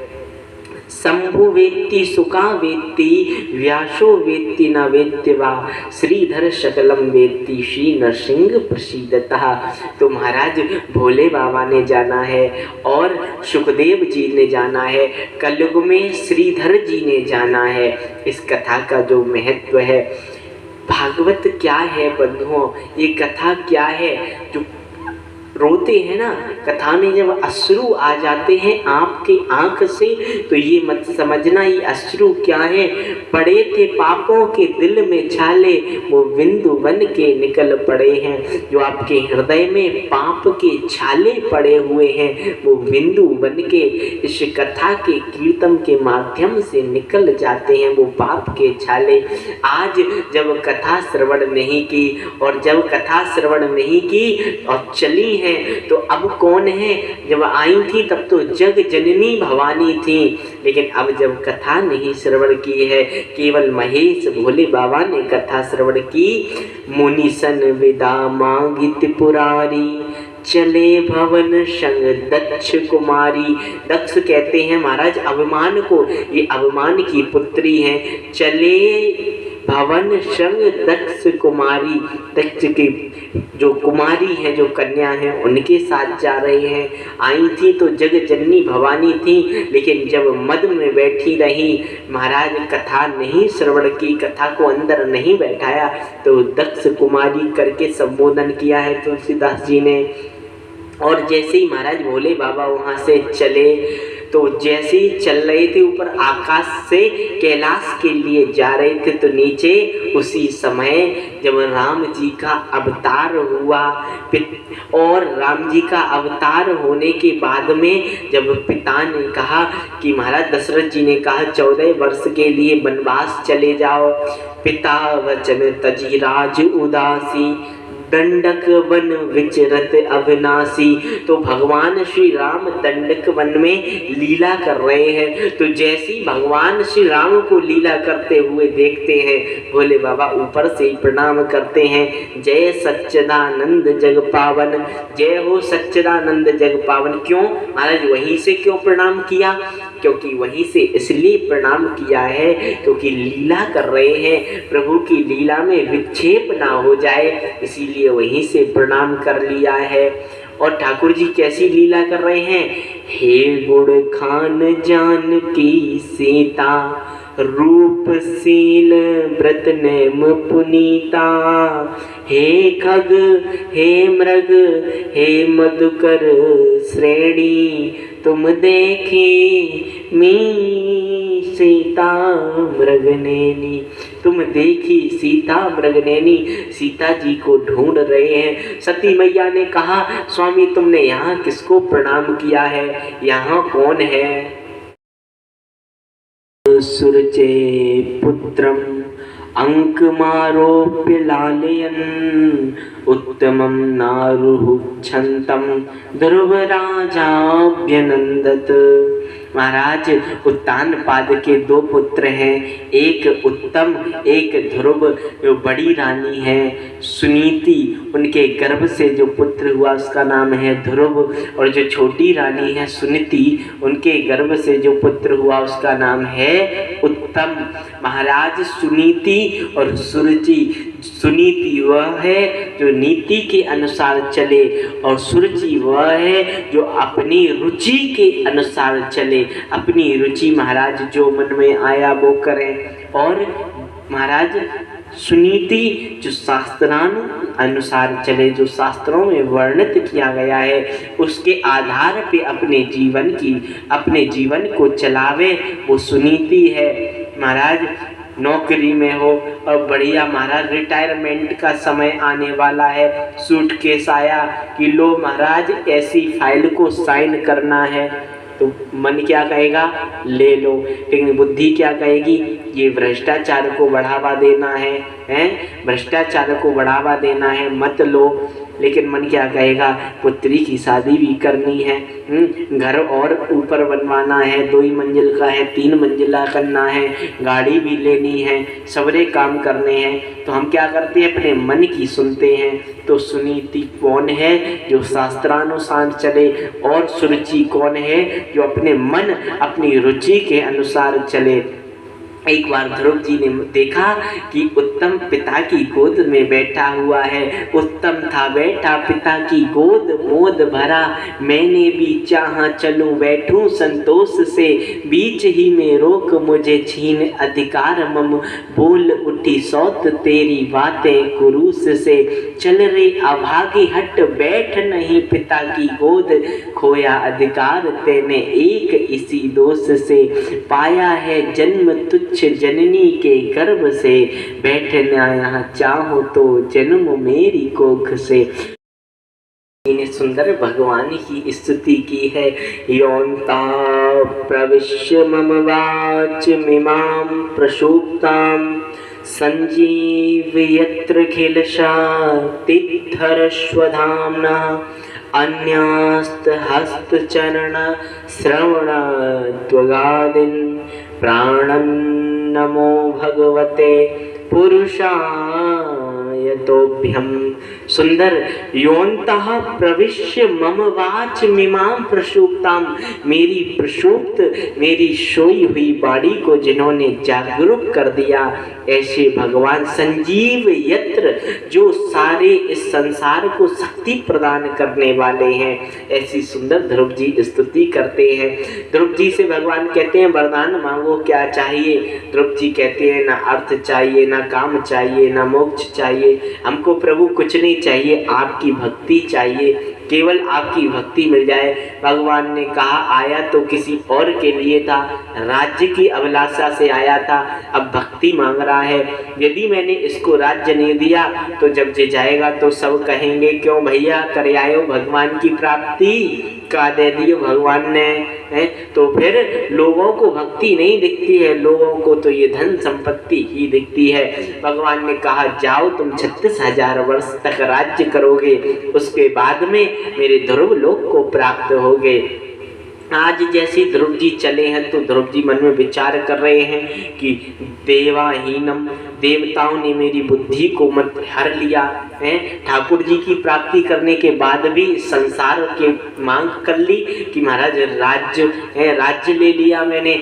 Speaker 1: शंभु वेत्ति सुका वेत्ति, व्यासो वेत्ति न वेत्ति वा, श्रीधर शकलम वेत्ति श्री नरसिंह प्रसीदतः। तो महाराज भोले बाबा ने जाना है और सुखदेव जी ने जाना है, कलयुग में श्रीधर जी ने जाना है। इस कथा का जो महत्व है, भागवत क्या है बंधुओं, ये कथा क्या है? जो रोते हैं ना कथा में, जब अश्रु आ जाते हैं आपके आंख से तो ये मत समझना ये अश्रु क्या है। पड़े थे पापों के दिल में छाले, वो बिंदु बन के निकल पड़े हैं। जो आपके हृदय में पाप के छाले पड़े हुए हैं वो बिंदु बन के इस कथा के कीर्तन के माध्यम से निकल जाते हैं, वो पाप के छाले। आज जब कथा श्रवण नहीं की और जब कथा श्रवण नहीं की और चली है तो अब कौन है? जब आई थी तब तो जग जननी भवानी थी, लेकिन अब जब कथा नहीं श्रवण की है, केवल महेश भोले बाबा ने कथा श्रवण की। मुनिसन विदा मांगित पुरारी, चले भवन संग दक्ष कुमारी। दक्ष कहते हैं महाराज अभिमान को, ये अभिमान की पुत्री है। चले भवन संग दक्ष कुमारी, दक्ष की जो कुमारी है, जो कन्या है, उनके साथ जा रहे हैं। आई थी तो जग जननी भवानी थी, लेकिन जब मद में बैठी रही, महाराज कथा नहीं श्रवण की, कथा को अंदर नहीं बैठाया, तो दक्ष कुमारी करके संबोधन किया है तुलसीदास जी ने। और जैसे ही महाराज भोले बाबा वहाँ से चले तो जैसे ही चल रहे थे ऊपर आकाश से कैलाश के लिए जा रहे थे तो नीचे उसी समय जब राम जी का अवतार हुआ, और राम जी का अवतार होने के बाद में जब पिता ने कहा कि महाराज दशरथ जी ने कहा 14 वर्ष के लिए वनवास चले जाओ, पिता वचन तजी राज उदासी, दंडक वन विचरत अविनाशी। तो भगवान श्री राम दंडक वन में लीला कर रहे हैं। तो जैसी भगवान श्री राम को लीला करते हुए देखते हैं, भोले बाबा ऊपर से ही प्रणाम करते हैं, जय सच्चिदानंद जग पावन, जय हो सच्चिदानंद जग पावन। क्यों महाराज वहीं से क्यों प्रणाम किया? क्योंकि वहीं से इसलिए प्रणाम किया है क्योंकि लीला कर रहे हैं, प्रभु की लीला में विक्षेप ना हो जाए, इसीलिए वहीं से प्रणाम कर लिया है। और ठाकुर जी कैसी लीला कर रहे हैं? हे गुड़ खान जान की सीता, रूपशील व्रत नेम पुनीता, हे खग हे मृग हे मधुकर श्रेणी, तुम देखी मी सीता मृगनैनी। तुम देखी सीता मृगनैनी, सीता जी को ढूंढ रहे हैं। सती मैया ने कहा, स्वामी तुमने यहाँ किसको प्रणाम किया है, यहाँ कौन है? सुरचे पुत्रम अंकमारोप्य लालयन्, उत्तमं नारुः छन्तं ध्रुवराजाभ्यनन्दत। महाराज उत्तानपाद के दो पुत्र हैं, एक उत्तम एक ध्रुव। जो बड़ी रानी है सुनीति, उनके गर्भ से जो पुत्र हुआ उसका नाम है ध्रुव, और जो छोटी रानी है सुनीति, उनके गर्भ से जो पुत्र हुआ उसका नाम है उत्तम। महाराज सुनीति और सुरुचि, सुनीति वह है जो नीति के अनुसार चले, और सुरुचि वह है जो अपनी रुचि के अनुसार चले। अपनी रुचि महाराज जो मन में आया वो करें। और महाराज सुनीति जो शास्त्रानुसार चले, जो शास्त्रों में वर्णित किया गया है उसके आधार पे अपने जीवन को चलावे, वो सुनीति है। महाराज नौकरी में हो और बढ़िया महाराज रिटायरमेंट का समय आने वाला है, सूटकेस आया कि लो महाराज ऐसी फाइल को साइन करना है, तो मन क्या कहेगा? ले लो। लेकिन बुद्धि क्या कहेगी? ये भ्रष्टाचार को बढ़ावा देना है, भ्रष्टाचार को बढ़ावा देना है, मत लो। लेकिन मन क्या कहेगा? पुत्री की शादी भी करनी है, घर और ऊपर बनवाना है, 2 मंजिल का है, 3 मंजिला करना है, गाड़ी भी लेनी है, सबरे काम करने हैं। तो हम क्या करते हैं? अपने मन की सुनते हैं। तो सुनीति कौन है? जो शास्त्रानुसार चले। और सुरुचि कौन है? जो अपने मन अपनी रुचि के अनुसार चले। एक बार ध्रुव जी ने देखा कि उत्तम पिता की गोद में बैठा हुआ है। उत्तम था बैठा पिता की गोद, मोद भरा मैंने भी चाहा चलूं बैठूं संतोष से, बीच ही में रोक मुझे छीन अधिकार मम, बोल उठी सौत तेरी बातें कुरूस से, चल रे अभागी हट बैठ नहीं पिता की गोद, खोया अधिकार तेने एक इसी दोष से, पाया है जन्म तुच्छ जननी के गर्भ से, बैठना यहाँ चाहो तो जन्म मेरी कोख से। इन्हें सुंदर भगवान की स्तुति की है। योन्ता प्रविश्य मम वाचमिमां प्रसूप्तां, संजीव यत्र खिलशा तित्थरश्वधाम्ना, अन्यास्त हस्त चरण श्रवण त्वगादिन, प्राणं नमो भगवते पुरुषाय तोभ्यम। सुंदर योन्तः प्रविश्य मम वाचमिमां प्रसूप्तां, मेरी प्रसूप्त मेरी सोई हुई बाड़ी को जिन्होंने जागरूक कर दिया, ऐसे भगवान संजीव यत्र जो सारे इस संसार को शक्ति प्रदान करने वाले हैं, ऐसी सुंदर ध्रुव जी स्तुति करते हैं। ध्रुव जी से भगवान कहते हैं वरदान मांगो क्या चाहिए? ध्रुव जी कहते हैं ना अर्थ चाहिए, ना काम चाहिए, ना मोक्ष चाहिए, हमको प्रभु कुछ नहीं चाहिए, आपकी भक्ति चाहिए, केवल आपकी भक्ति मिल जाए। भगवान ने कहा आया तो किसी और के लिए था, राज्य की अभिलाषा से आया था, अब भक्ति मांग रहा है। यदि मैंने इसको राज्य नहीं दिया तो जब जे जाएगा तो सब कहेंगे क्यों भैया कर आयो भगवान की प्राप्ति का दे दियो भगवान ने, हैं तो फिर लोगों को भक्ति नहीं दिखती है, लोगों को तो ये धन संपत्ति ही दिखती है। भगवान ने कहा जाओ तुम 36,000 वर्ष तक राज्य करोगे, उसके बाद में मेरे ध्रुव लोक को प्राप्त होगे। आज जैसे ध्रुव जी चले हैं तो ध्रुव जी मन में विचार कर रहे हैं कि देवाहीनम, देवताओं ने मेरी बुद्धि को मत हर लिया है। ठाकुर जी की प्राप्ति करने के बाद भी संसार के मांग कर ली कि महाराज राज्य है, राज्य ले लिया मैंने।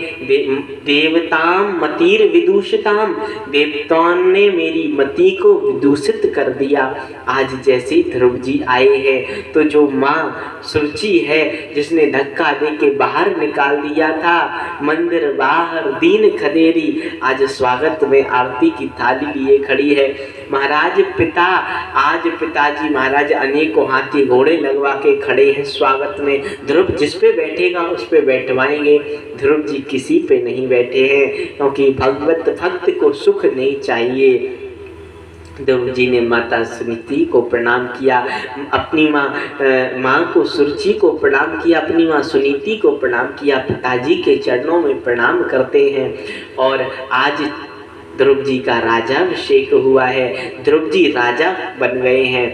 Speaker 1: देवताम मतिर विदूषिताम, देवताओं ने मेरी मति को विदूषित कर दिया। आज जैसे ध्रुव जी आए हैं तो जो माँ सुरुचि है जिसने धक्का दे के बाहर निकाल दिया था, मंदिर बाहर दीन खदेरी, आज स्वागत में आरती की थाली लिए खड़ी है। महाराज पिता, आज पिताजी महाराज अनेकों हाथी घोड़े लगवा के खड़े हैं स्वागत में। ध्रुव जिस पे बैठेगा उस पे बैठवाएंगे, ध्रुव जी किसी पे नहीं बैठे हैं क्योंकि भगवत भक्त को सुख नहीं चाहिए। ध्रुव जी ने माता सुनीति को प्रणाम किया, अपनी माँ को सुरुचि को प्रणाम किया, अपनी माँ सुनीति को प्रणाम किया, पिताजी के चरणों में प्रणाम करते हैं। और आज ध्रुव जी का राजाभिषेक हुआ है, ध्रुव जी राजा बन गए हैं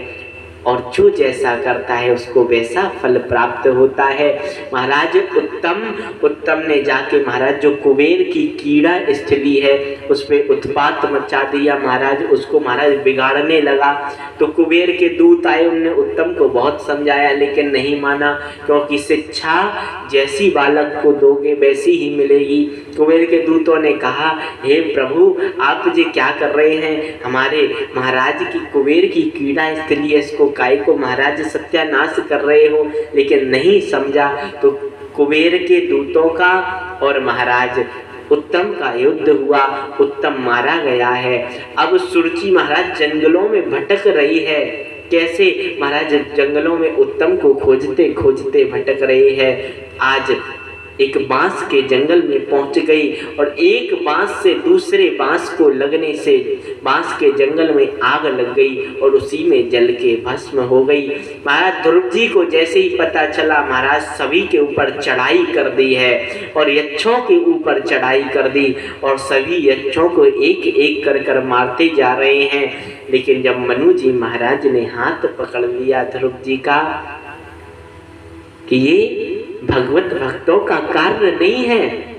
Speaker 1: और जो जैसा करता है उसको वैसा फल प्राप्त होता है। महाराज उत्तम ने जाके महाराज जो कुबेर की कीड़ा स्थली है उस पर उत्पात मचा दिया, महाराज उसको महाराज बिगाड़ने लगा। तो कुबेर के दूत आए, उनने उत्तम को बहुत समझाया लेकिन नहीं माना, क्योंकि शिक्षा जैसी बालक को दोगे वैसी ही मिलेगी। कुबेर के दूतों ने कहा हे प्रभु आप जी क्या कर रहे हैं, हमारे महाराज की कुबेर की कीड़ा स्थली है, इसको काय को महाराज सत्यानाश कर रहे हो। लेकिन नहीं समझा तो कुबेर के दूतों का और महाराज उत्तम का युद्ध हुआ, उत्तम मारा गया है। अब सुरुचि महाराज जंगलों में भटक रही है, कैसे महाराज जंगलों में उत्तम को खोजते खोजते भटक रही है। आज एक बांस के जंगल में पहुंच गई और एक बांस से दूसरे बांस को लगने से बांस के जंगल में आग लग गई और उसी में जल के भस्म हो गई। महाराज ध्रुव जी को जैसे ही पता चला, महाराज सभी के ऊपर चढ़ाई कर दी है और यक्षों के ऊपर चढ़ाई कर दी और सभी यक्षों को एक एक कर मारते जा रहे हैं। लेकिन जब मनु जी महाराज ने हाथ पकड़ लिया ध्रुव जी का कि ये भगवत भक्तों का कार्य नहीं है,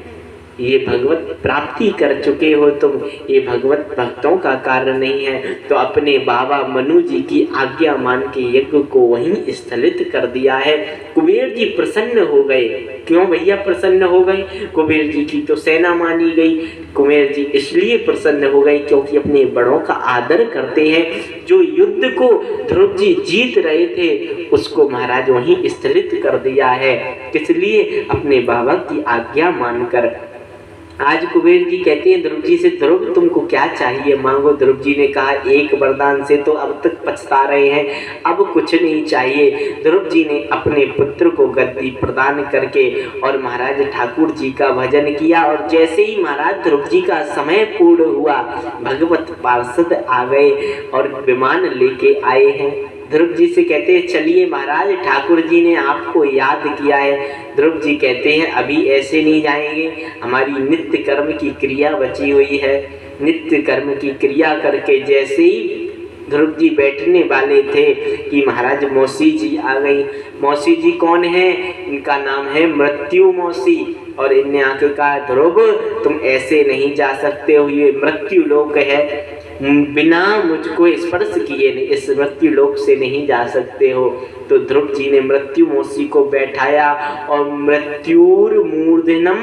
Speaker 1: ये भगवत प्राप्ति कर चुके हो तुम, ये भगवत भक्तों का कार्य नहीं है, तो अपने बाबा मनु जी की आज्ञा मान के यज्ञ को वहीं स्थगित कर दिया है। कुबेर जी प्रसन्न हो गए। क्यों भैया प्रसन्न हो गए? कुबेर जी की तो सेना मानी गई। कुबेर जी इसलिए प्रसन्न हो गए क्योंकि अपने बड़ों का आदर करते हैं। जो युद्ध को ध्रुव जी जीत रहे थे उसको महाराज वहीं स्थगित कर दिया है, इसलिए अपने बाबा की आज्ञा मानकर। आज कुबेर जी कहते हैं ध्रुव जी से, ध्रुव तुमको क्या चाहिए मांगो। ध्रुव जी ने कहा एक वरदान से तो अब तक पछता रहे हैं, अब कुछ नहीं चाहिए। ध्रुव जी ने अपने पुत्र को गद्दी प्रदान करके और महाराज ठाकुर जी का भजन किया और जैसे ही महाराज ध्रुव जी का समय पूर्ण हुआ, भगवत पार्षद आ गए और विमान लेके आए हैं। ध्रुव जी से कहते हैं चलिए महाराज ठाकुर जी ने आपको याद किया है। ध्रुव जी कहते हैं अभी ऐसे नहीं जाएंगे, हमारी नित्य कर्म की क्रिया बची हुई है। नित्य कर्म की क्रिया करके जैसे ही ध्रुव जी बैठने वाले थे कि महाराज मौसी जी आ गई। मौसी जी कौन है? इनका नाम है मृत्यु मौसी। और इनने आके कहा ध्रुव तुम ऐसे नहीं जा सकते हो, ये मृत्यु लोक है, बिना मुझको स्पर्श किए इस मृत्यु लोक से नहीं जा सकते हो। तो ध्रुव जी ने मृत्यु मौसी को बैठाया और मृत्युर्मूर्धनम,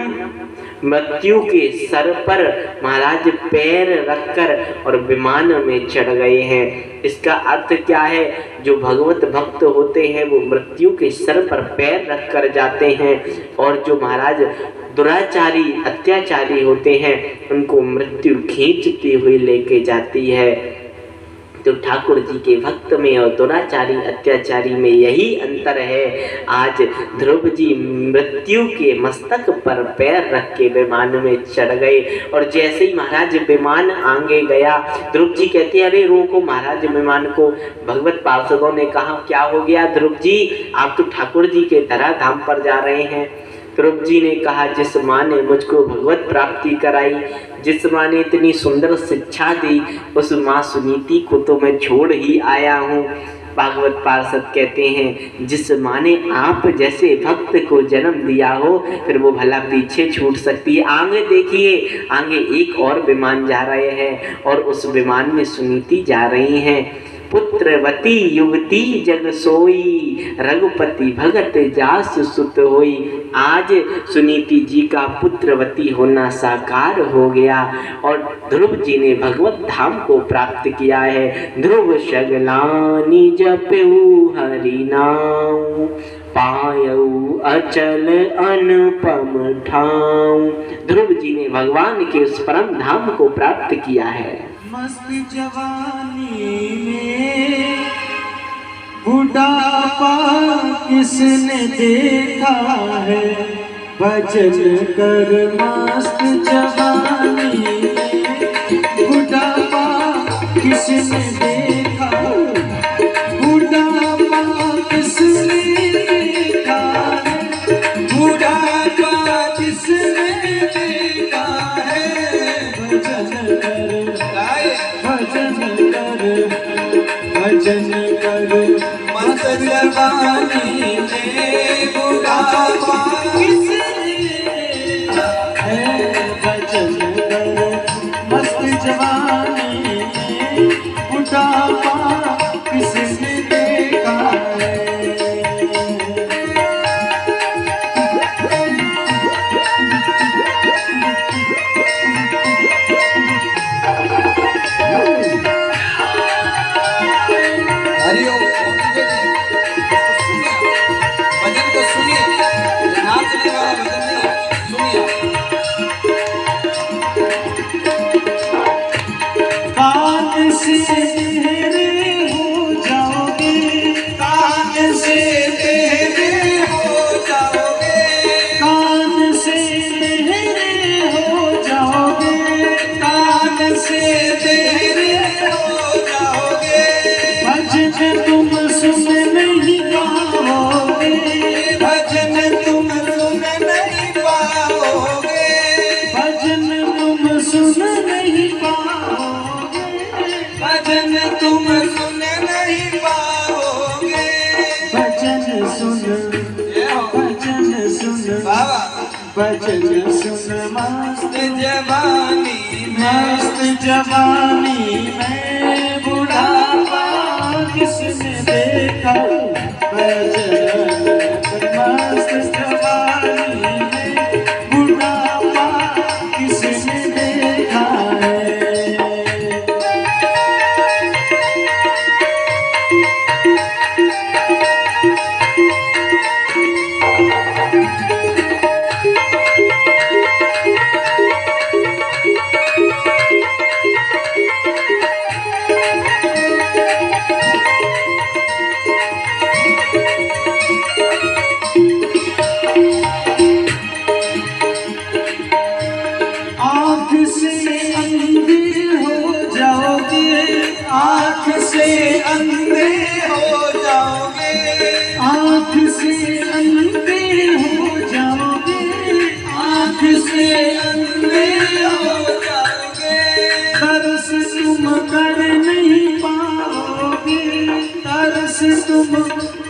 Speaker 1: मृत्यु के सर पर महाराज पैर रखकर और विमान में चढ़ गए हैं। इसका अर्थ क्या है? जो भगवत भक्त होते हैं वो मृत्यु के सर पर पैर रखकर जाते हैं और जो महाराज दुराचारी अत्याचारी होते हैं उनको मृत्यु खींचती हुई लेके जाती है। तो ठाकुर जी के भक्त में और दुराचारी अत्याचारी में यही अंतर है। आज ध्रुव जी मृत्यु के मस्तक पर पैर रख के विमान में चढ़ गए और जैसे ही महाराज विमान आगे गया, ध्रुव जी कहते हैं अरे रोको महाराज विमान को। भगवत पार्षदों ने कहा क्या हो गया ध्रुव जी, आप तो ठाकुर जी के धरा धाम पर जा रहे हैं। ध्रुव जी ने कहा, जिस माँ ने मुझको भगवत प्राप्ति कराई, जिस माँ ने इतनी सुंदर शिक्षा दी, उस माँ सुनीति को तो मैं छोड़ ही आया हूँ। भागवत पार्षद कहते हैं, जिस माँ ने आप जैसे भक्त को जन्म दिया हो, फिर वो भला पीछे छूट सकती है। आगे देखिए, आगे एक और विमान जा रहे हैं और उस विमान में सुनीति जा रही हैं। पुत्रवती युवती जग सोई, रघुपति भगत जास सुत होई। आज सुनीति जी का पुत्रवती होना साकार हो गया और ध्रुव जी ने भगवत धाम को प्राप्त किया है। ध्रुव शगलानी जपऊ हरि नाम, पायऊ अचल अनुपम ठाम। ध्रुव जी ने भगवान के उस परम धाम को प्राप्त किया है।
Speaker 2: मस्त जवानी में बुढ़ापा किसने देखा है, भजन कर मस्त जवानी में बुढ़ापा किसने देखा, बुढ़ापा किसने देखा है, बुढ़ापा किसने देखा है, भजन कर मस्त जवानी में बुढ़ापा किसने है, भजन कर मस्त जवानी में बुढ़ापा किसने देखा है। भजन सुन मस्त जवानी में बुढ़ापा किसने देखा, भजन मस्त जवानी में बुढ़ापा किसने देखा है।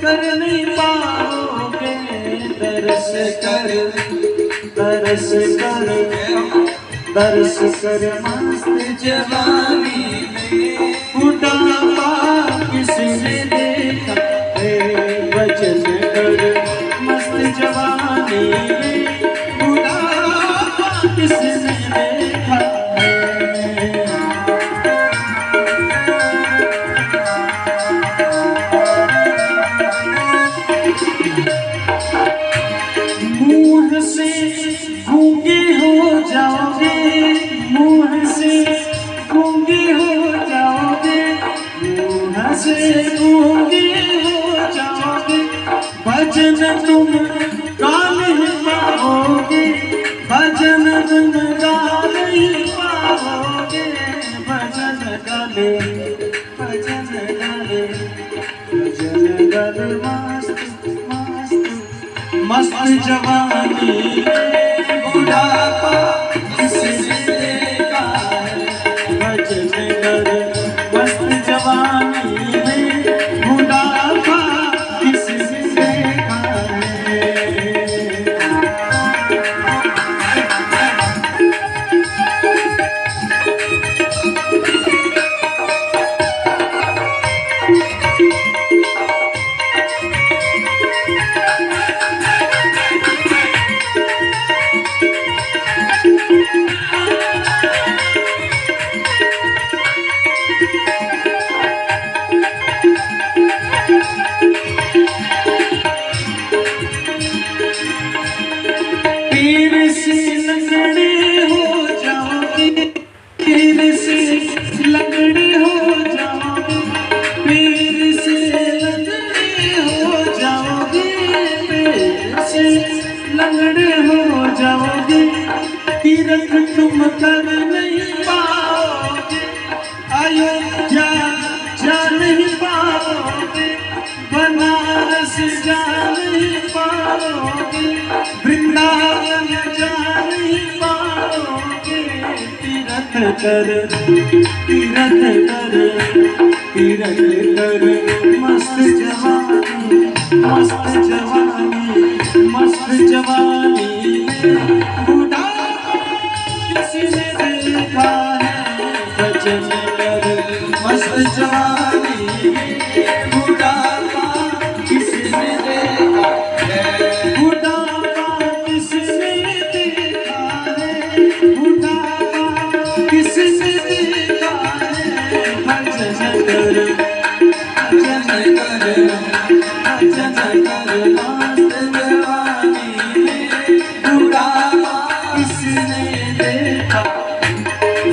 Speaker 2: कर नहीं पाओगे, दर्श कर मस्त जवानी में बुढ़ापा किसने देखा है, भजन कर मस्त जवानी में बुढ़ापा किसने देखा है। मुँह से गूंगे हो जाओगे, मुँह से गूंगे हो जाओगे, मुँह से गूंगे हो जाओगे, भजन तुम गा नहीं पाओगे, भजन तुम गा नहीं पाओगे, भजन गाले मस्त मस्त जवानी बुढ़ापा किसने देखा है, भजन कर मस्त जवानी में बुढ़ापा किसने देखा है। पीर से लंगड़े हो जाओगे, पीर से लंगड़े हो जाओगे, पीर से लंगड़े हो जाओगे, पीर से लंगड़े हो जाओगे। तीरथ तुम कर नहीं पाओगे, अयोध्या जा नहीं पाओगे, बनारस जा नहीं पाओगे, वृंदावन जा नहीं पाओगे। तीरथ कर, तीरथ कर, तीरथ कर मस्त जवानी, मस्त जवानी, मस्त जवानी में बुढ़ापा किसने देखा है, भजन कर मस्त जवानी में बुढ़ापा किसने देखा है, बुढ़ापा किसने देखा है, बुढ़ापा किसने देखा है। भजन कर, भजन कर, भजन कर मस्त जवानी में बुढ़ापा किसने देखा,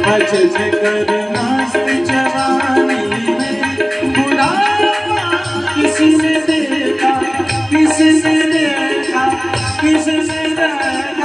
Speaker 2: भजन कर मस्त जवानी में बुढ़ापा किसने देखा, किसने देखा, किसने देखा।